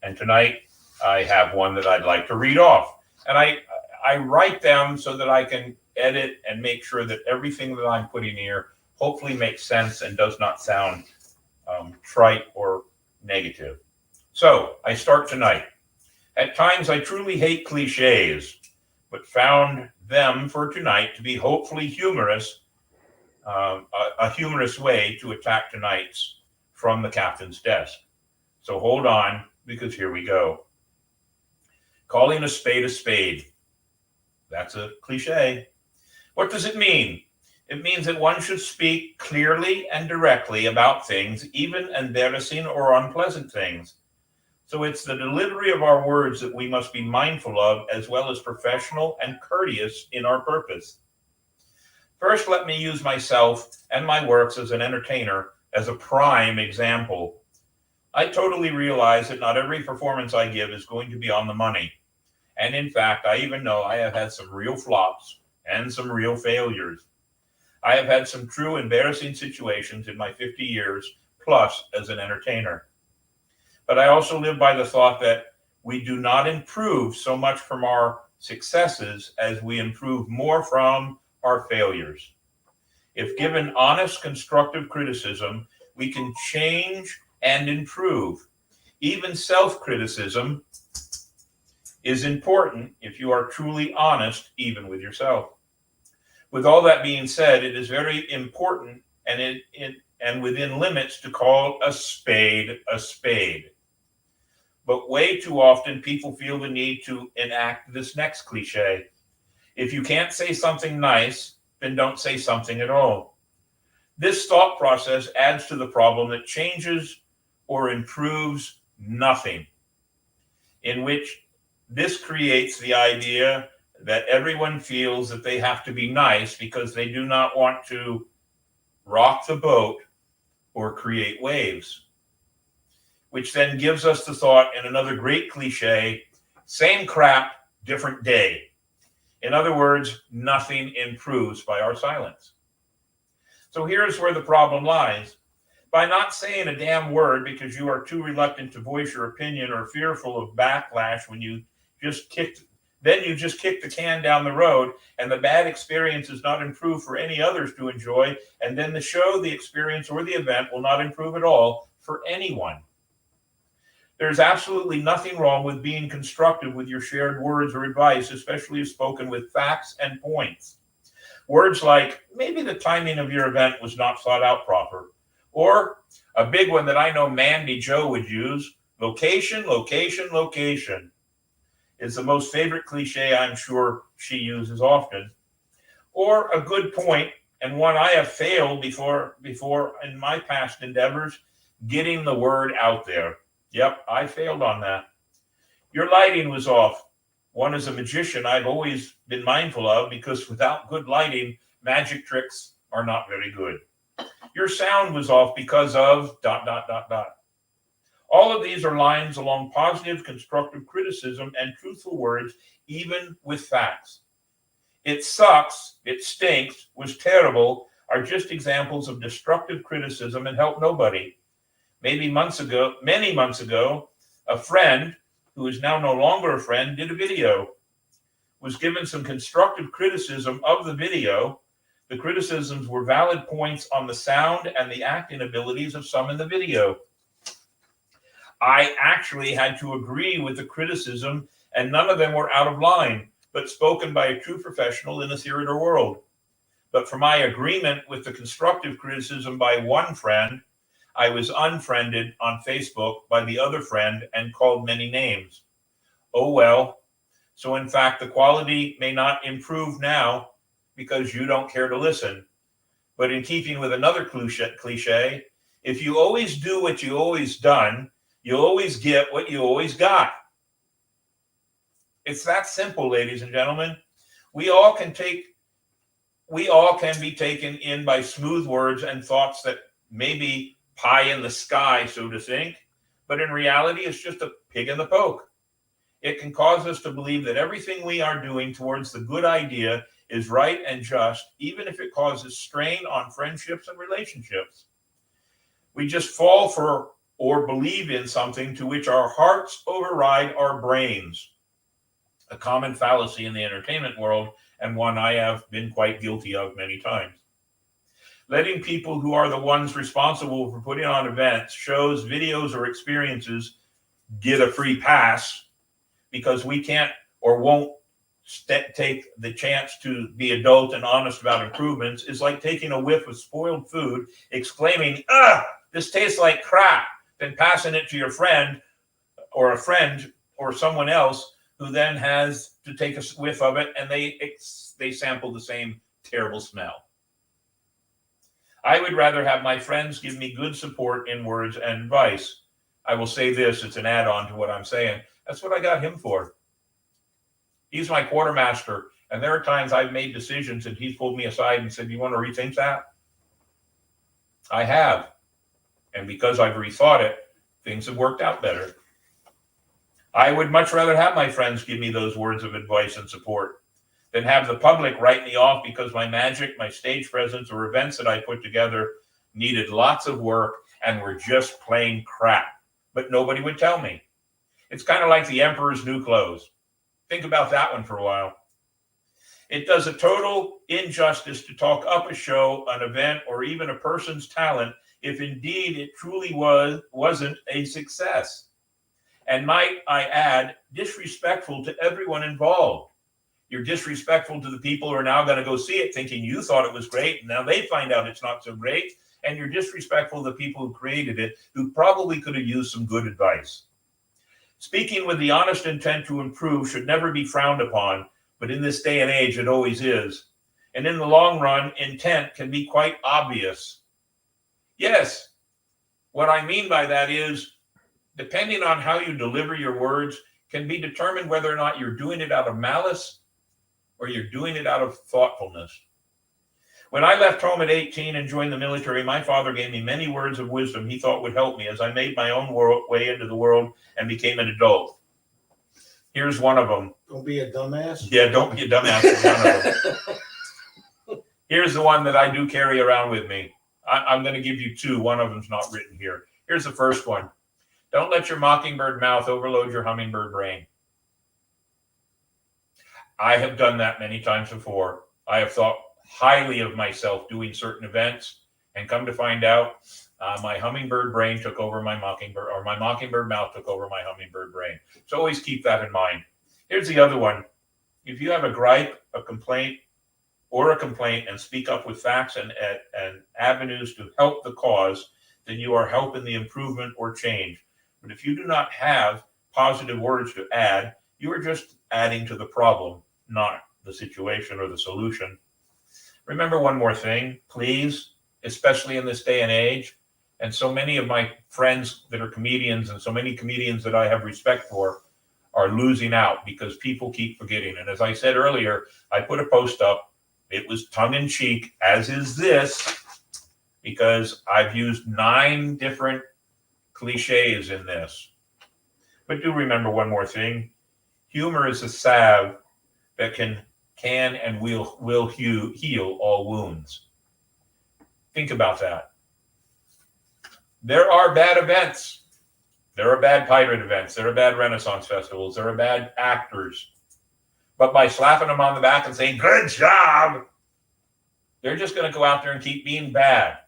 Speaker 1: And tonight I have one that I'd like to read off. And I write them so that I can edit and make sure that everything that I'm putting here hopefully makes sense and does not sound trite or negative. So I start tonight. At times I truly hate cliches, but found them for tonight to be hopefully humorous, a humorous way to attack tonight's From the Captain's Desk. So hold on, because here we go. Calling a spade a spade. That's a cliche. What does it mean? It means that one should speak clearly and directly about things, even embarrassing or unpleasant things. So it's the delivery of our words that we must be mindful of, as well as professional and courteous in our purpose. First, let me use myself and my works as an entertainer as a prime example. I totally realize that not every performance I give is going to be on the money. And in fact, I even know I have had some real flops and some real failures. I have had some true embarrassing situations in my 50 years plus as an entertainer. But I also live by the thought that we do not improve so much from our successes as we improve more from our failures. If given honest, constructive criticism, we can change and improve. Even self-criticism is important if you are truly honest, even with yourself. With all that being said, it is very important and within limits to call a spade a spade. But way too often, people feel the need to enact this next cliche. If you can't say something nice, then don't say something at all. This thought process adds to the problem that changes or improves nothing, in which this creates the idea that everyone feels that they have to be nice because they do not want to rock the boat or create waves, which then gives us the thought in another great cliche, same crap, different day. In other words, nothing improves by our silence. So here's where the problem lies. By not saying a damn word because you are too reluctant to voice your opinion or fearful of backlash when you just kicked the can down the road, and the bad experience is not improved for any others to enjoy, and then the show, the experience, or the event will not improve at all for anyone. There's absolutely nothing wrong with being constructive with your shared words or advice, especially if spoken with facts and points. Words like, maybe the timing of your event was not thought out proper, or a big one that I know Mandy Joe would use, location, location, location, is the most favorite cliche I'm sure she uses often. Or a good point, and one I have failed before in my past endeavors, getting the word out there. Yep, I failed on that. Your lighting was off. One is a magician I've always been mindful of, because without good lighting, magic tricks are not very good. Your sound was off because of ... All of these are lines along positive, constructive criticism and truthful words, even with facts. It sucks, it stinks, was terrible are just examples of destructive criticism and help nobody. Many months ago, a friend who is now no longer a friend did a video, was given some constructive criticism of the video. The criticisms were valid points on the sound and the acting abilities of some in the video. I actually had to agree with the criticism, and none of them were out of line, but spoken by a true professional in the theater world. But for my agreement with the constructive criticism by one friend, I was unfriended on Facebook by the other friend and called many names. Oh well. So in fact, the quality may not improve now because you don't care to listen. But in keeping with another cliche, if you always do what you always done, you'll always get what you always got. It's that simple, ladies and gentlemen. We all can be taken in by smooth words and thoughts that may be pie in the sky, so to think, but in reality, it's just a pig in the poke. It can cause us to believe that everything we are doing towards the good idea is right and just, even if it causes strain on friendships and relationships. We just fall for or believe in something to which our hearts override our brains. A common fallacy in the entertainment world, and one I have been quite guilty of many times. letting people who are the ones responsible for putting on events, shows, videos, or experiences get a free pass because we can't or won't take the chance to be adult and honest about improvements is like taking a whiff of spoiled food, exclaiming, this tastes like crap, then passing it to your friend or someone else who then has to take a whiff of it, and they sample the same terrible smell. I would rather have my friends give me good support in words and advice. I will say this, it's an add-on to what I'm saying. That's what I got him for. He's my quartermaster, and there are times I've made decisions and he's pulled me aside and said, you want to rethink that? I have. And because I've rethought it, things have worked out better. I would much rather have my friends give me those words of advice and support than have the public write me off because my magic, my stage presence, or events that I put together needed lots of work and were just plain crap. But nobody would tell me. It's kind of like the emperor's new clothes. Think about that one for a while. It does a total injustice to talk up a show, an event, or even a person's talent if indeed it truly wasn't a success. And might I add, disrespectful to everyone involved. You're disrespectful to the people who are now going to go see it thinking you thought it was great, and now they find out it's not so great. And you're disrespectful to the people who created it, who probably could have used some good advice. Speaking with the honest intent to improve should never be frowned upon, but in this day and age, it always is. And in the long run, intent can be quite obvious. Yes, what I mean by that is, depending on how you deliver your words, can be determined whether or not you're doing it out of malice or you're doing it out of thoughtfulness. When I left home at 18 and joined the military, my father gave me many words of wisdom he thought would help me as I made my own way into the world and became an adult. Here's one of them.
Speaker 2: Don't be a dumbass.
Speaker 1: Yeah, don't be a dumbass. One of them. Here's the one that I do carry around with me. I'm going to give you two. One of them's not written here. Here's the first one. Don't let your mockingbird mouth overload your hummingbird brain. I have done that many times before. I have thought highly of myself doing certain events, and come to find out, my hummingbird brain took over my mockingbird, or my mockingbird mouth took over my hummingbird brain. So always keep that in mind. Here's the other one. If you have a gripe, a complaint, and speak up with facts and avenues to help the cause, then you are helping the improvement or change. But if you do not have positive words to add, you are just adding to the problem, not the situation or the solution. Remember one more thing, please, especially in this day and age, and so many of my friends that are comedians and so many comedians that I have respect for are losing out because people keep forgetting. And as I said earlier, I put a post up. It was tongue-in-cheek, as is this, because I've used 9 different cliches in this. But do remember one more thing. Humor is a salve that can and will heal all wounds. Think about that. There are bad events. There are bad pirate events. There are bad Renaissance festivals. There are bad actors. But by slapping them on the back and saying, good job, they're just going to go out there and keep being bad.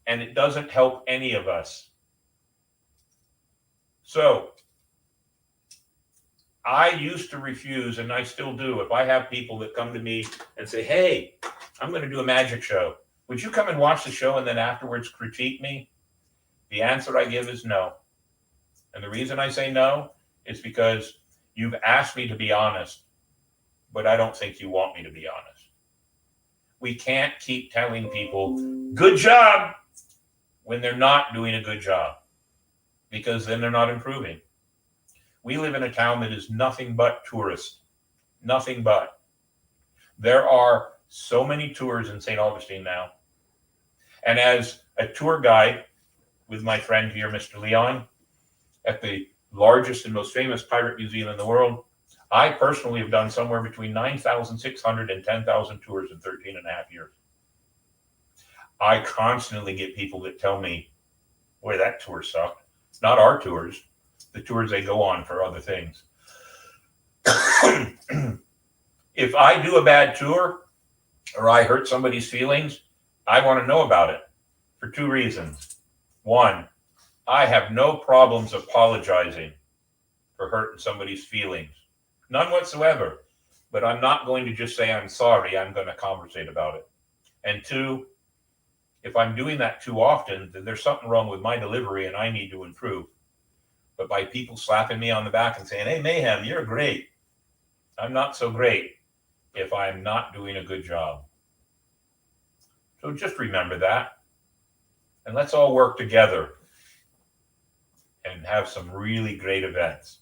Speaker 1: And it doesn't help any of us. So, I used to refuse, and I still do, if I have people that come to me and say, hey, I'm going to do a magic show. Would you come and watch the show and then afterwards critique me? The answer I give is no. And the reason I say no is because you've asked me to be honest, but I don't think you want me to be honest. We can't keep telling people, good job, when they're not doing a good job, because then they're not improving. We live in a town that is nothing but tourists, nothing but. There are so many tours in St. Augustine now. And as a tour guide with my friend here, Mr. Leon, at the largest and most famous pirate museum in the world, I personally have done somewhere between 9,600 and 10,000 tours in 13 and a half years. I constantly get people that tell me, boy, that tour sucked. Not our tours, the tours they go on for other things. If I do a bad tour, or I hurt somebody's feelings, I want to know about it for two reasons. One, I have no problems apologizing for hurting somebody's feelings. None whatsoever. But I'm not going to just say I'm sorry. I'm going to conversate about it. And two, if I'm doing that too often, then there's something wrong with my delivery and I need to improve. But by people slapping me on the back and saying, hey, Mayhem, you're great, I'm not so great if I'm not doing a good job. So just remember that. And let's all work together and have some really great events.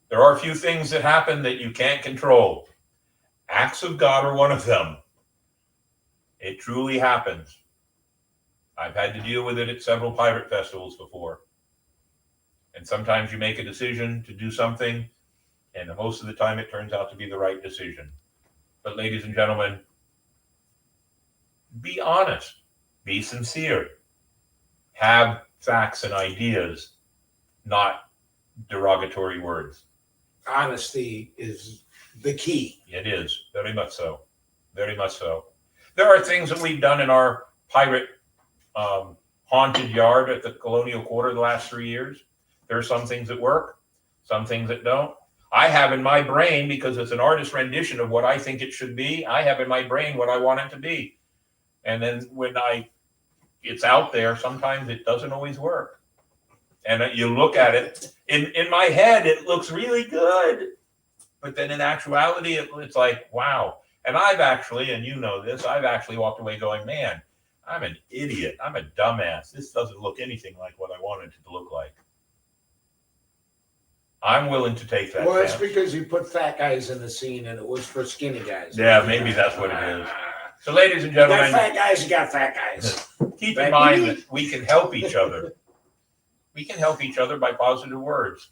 Speaker 1: There are a few things that happen that you can't control. Acts of God are one of them. It truly happens. I've had to deal with it at several pirate festivals before. And sometimes you make a decision to do something, and most of the time it turns out to be the right decision. But ladies and gentlemen, be honest, be sincere, have facts and ideas, not derogatory words.
Speaker 2: Honesty is the key.
Speaker 1: It is, very much so. Very much so. There are things that we've done in our pirate haunted yard at the Colonial Quarter the last 3 years. There are some things that work, some things that don't. I have in my brain, because it's an artist rendition of what I think it should be, I have in my brain what I want it to be. And then when it's out there, sometimes it doesn't always work. And you look at it, in my head, it looks really good. But then in actuality, it's like, wow. And I've actually, and you know this, I've actually walked away going, man, I'm an idiot. I'm a dumbass. This doesn't look anything like what I wanted it to look like. I'm willing to take that.
Speaker 2: Well, it's because you put fat guys in the scene and it was for skinny guys.
Speaker 1: Yeah, maybe that's what it is. So ladies and
Speaker 2: You got
Speaker 1: gentlemen,
Speaker 2: fat guys, you got fat guys.
Speaker 1: keep in mind that we can help each other. We can help each other by positive words.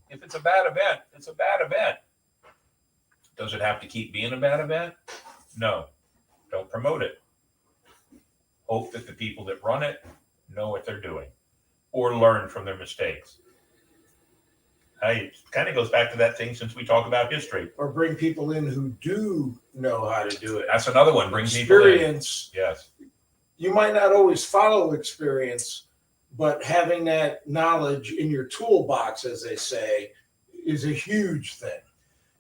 Speaker 1: If it's a bad event, it's a bad event. Does it have to keep being a bad event? No. Don't promote it. Hope that the people that run it know what they're doing or learn from their mistakes. It kind of goes back to that thing since we talk about history.
Speaker 2: Or bring people in who do know how to do it.
Speaker 1: That's another one. Bring people in.
Speaker 2: Experience.
Speaker 1: Yes.
Speaker 2: You might not always follow experience, but having that knowledge in your toolbox, as they say, is a huge thing.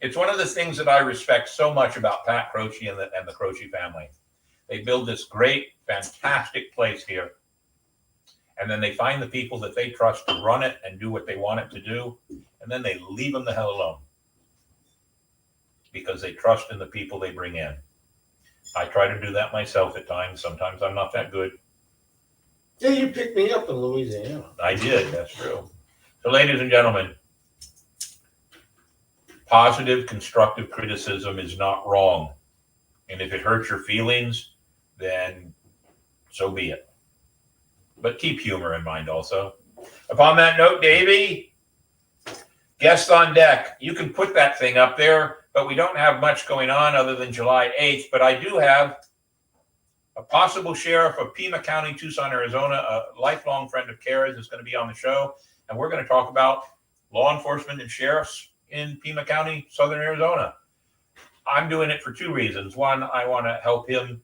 Speaker 1: It's one of the things that I respect so much about Pat Croce and the Croce family. They build this great, fantastic place here. And then they find the people that they trust to run it and do what they want it to do. And then they leave them the hell alone. Because they trust in the people they bring in. I try to do that myself at times. Sometimes I'm not that good.
Speaker 2: Yeah, you picked me up in Louisiana.
Speaker 1: I did, that's true. So ladies and gentlemen, positive, constructive criticism is not wrong. And if it hurts your feelings, then so be it. But keep humor in mind also. Upon that note, Davey, guest on deck. You can put that thing up there, but we don't have much going on other than July 8th. But I do have a possible sheriff of Pima County, Tucson, Arizona, a lifelong friend of Kara's is going to be on the show. And we're going to talk about law enforcement and sheriffs in Pima County, Southern Arizona. I'm doing it for two reasons. One, I want to help him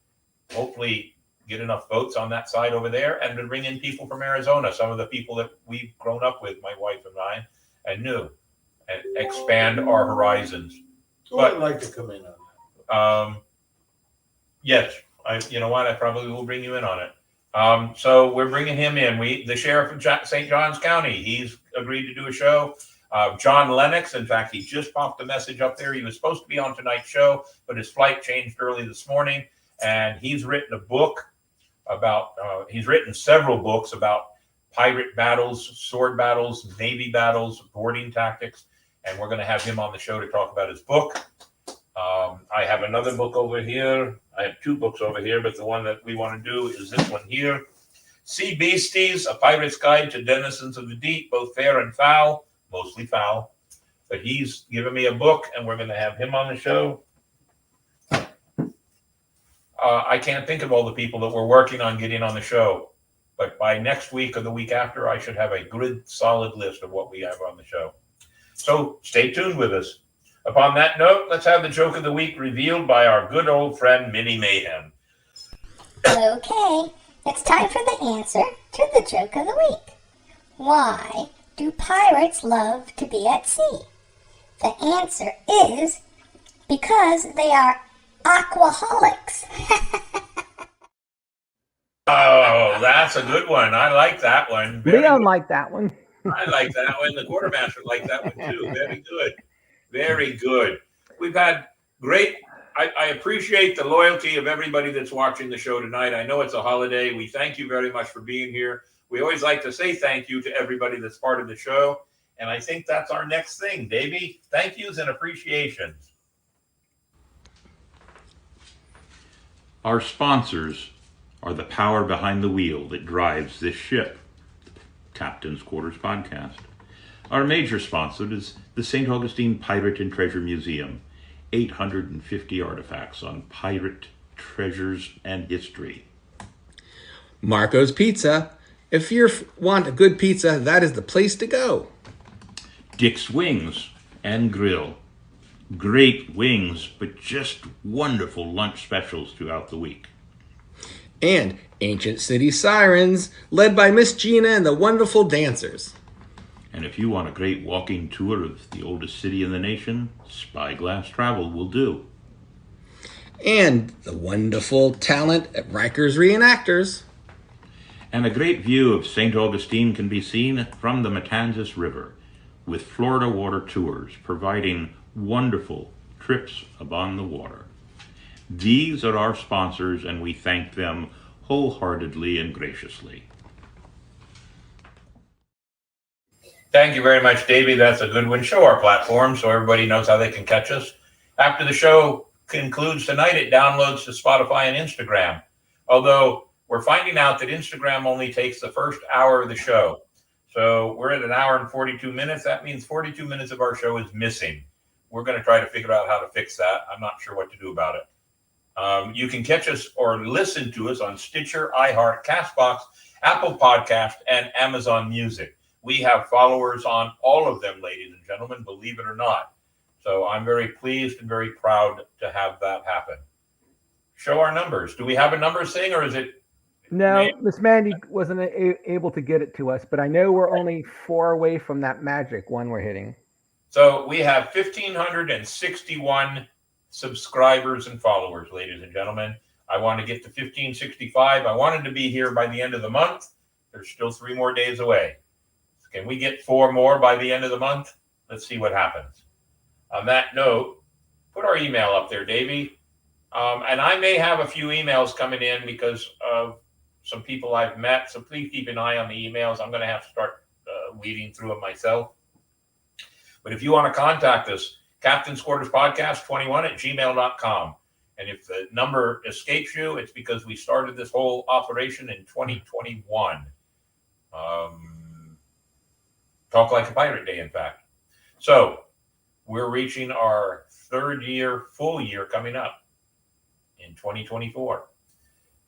Speaker 1: hopefully get enough votes on that side over there and to bring in people from Arizona, some of the people that we've grown up with, my wife and I, and knew, and expand our horizons.
Speaker 2: Who would like to come in on that?
Speaker 1: Yes, you know what? I probably will bring you in on it. So we're bringing him in. The sheriff of St. Johns County, he's agreed to do a show. John Lennox, in fact, he just popped a message up there. He was supposed to be on tonight's show, but his flight changed early this morning. And he's written a book about, he's written several books about pirate battles, sword battles, Navy battles, boarding tactics. And we're going to have him on the show to talk about his book. I have another book over here. I have two books over here, but the one that we want to do is this one here. Sea Beasties, A Pirate's Guide to Denizens of the Deep, both fair and foul, mostly foul. But he's given me a book, and we're going to have him on the show. I can't think of all the people that we're working on getting on the show. But by next week or the week after, I should have a good, solid list of what we have on the show. So stay tuned with us. Upon that note, let's have the joke of the week revealed by our good old friend Minnie Mayhem.
Speaker 4: Okay, it's time for the answer to the joke of the week. Why do pirates love to be at sea? The answer is because they are aquaholics.
Speaker 1: Oh, that's a good one. I like that one.
Speaker 3: Leon liked that one.
Speaker 1: I like that one. The quartermaster liked that one too. Very good. Very good. We've had great. I appreciate the loyalty of everybody that's watching the show tonight. I know it's a holiday. We thank you very much for being here. We always like to say thank you to everybody that's part of the show. And I think that's our next thing, Davey. Thank yous and appreciations.
Speaker 8: Our sponsors are the power behind the wheel that drives this ship, Captain's Quarters Podcast. Our major sponsor is the St. Augustine Pirate and Treasure Museum, 850 artifacts on pirate treasures and history.
Speaker 9: Marco's Pizza. If you want a good pizza, that is the place to go.
Speaker 8: Dick's Wings and Grill. Great wings, but just wonderful lunch specials throughout the week.
Speaker 9: And Ancient City Sirens, led by Miss Gina and the wonderful dancers.
Speaker 8: And if you want a great walking tour of the oldest city in the nation, Spyglass Travel will do.
Speaker 9: And the wonderful talent at Rikers Reenactors.
Speaker 8: And a great view of St. Augustine can be seen from the Matanzas River, with Florida Water Tours providing wonderful trips upon the water. These are our sponsors, and we thank them wholeheartedly and graciously.
Speaker 1: Thank you very much, Davey. That's a good one. Show our platform so everybody knows how they can catch us. After the show concludes tonight, it downloads to Spotify and Instagram. Although we're finding out that Instagram only takes the first hour of the show. So we're at an hour and 42 minutes. That means 42 minutes of our show is missing. We're going to try to figure out how to fix that. I'm not sure what to do about it. You can catch us or listen to us on Stitcher, iHeart, CastBox, Apple Podcast, and Amazon Music. We have followers on all of them, ladies and gentlemen, believe it or not. So I'm very pleased and very proud to have that happen. Show our numbers. Do we have a numbers thing, or is it?
Speaker 3: No, Miss Mandy wasn't able to get it to us, but I know we're only 4 away from that magic one we're hitting.
Speaker 1: So we have 1,561 subscribers and followers, ladies and gentlemen. I want to get to 1,565. I wanted to be here by the end of the month. There's still 3 more days away. Can we get 4 more by the end of the month? Let's see what happens. On that note, put our email up there, Davey. And I may have a few emails coming in because of some people I've met. So please keep an eye on the emails. I'm going to have to start weeding through them myself. But if you want to contact us, Captain's Quarters Podcast 21@gmail.com. And if the number escapes you, it's because we started this whole operation in 2021. Talk Like a Pirate Day, in fact. So we're reaching our 3rd year, full year coming up in 2024.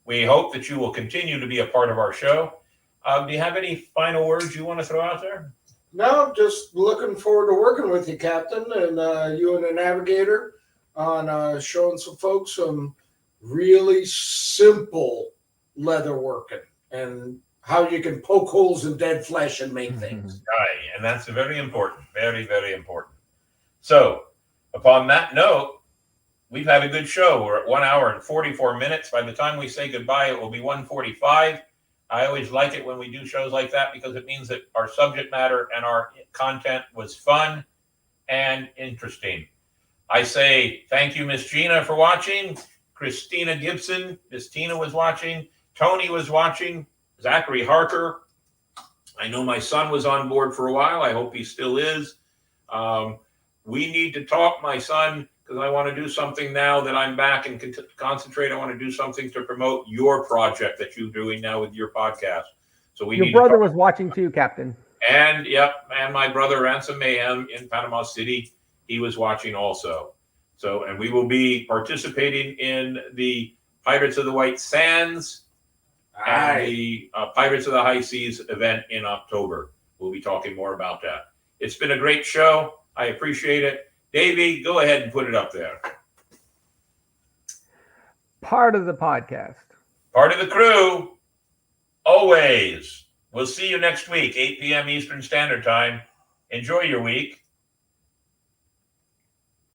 Speaker 1: We hope that you will continue to be a part of our show. Do you have any final words you want to throw out there?
Speaker 2: No, just looking forward to working with you, Captain, and you and the Navigator on showing some folks some really simple leather working and how you can poke holes in dead flesh and make things.
Speaker 1: Right, and that's very important. Very, very important. So, upon that note, we've had a good show. We're at 1 hour and 44 minutes. By the time we say goodbye, it will be 1:45. I always like it when we do shows like that because it means that our subject matter and our content was fun and interesting. I say thank you, Miss Gina, for watching. Christina Gibson, Miss Tina was watching. Tony was watching. Zachary Harker. I know my son was on board for a while. I hope he still is. We need to talk, my son, because I want to do something now that I'm back and can concentrate. I want to do something to promote your project that you're doing now with your podcast. So
Speaker 3: your brother was watching too, Captain.
Speaker 1: And and my brother Ransom Mayhem in Panama City, he was watching also. So, and we will be participating in the Pirates of the White Sands and the Pirates of the High Seas event in October. We'll be talking more about that. It's been a great show. I appreciate it. Davey, go ahead and put it up there.
Speaker 3: Part of the podcast.
Speaker 1: Part of the crew, always. We'll see you next week, 8 p.m. Eastern Standard Time. Enjoy your week.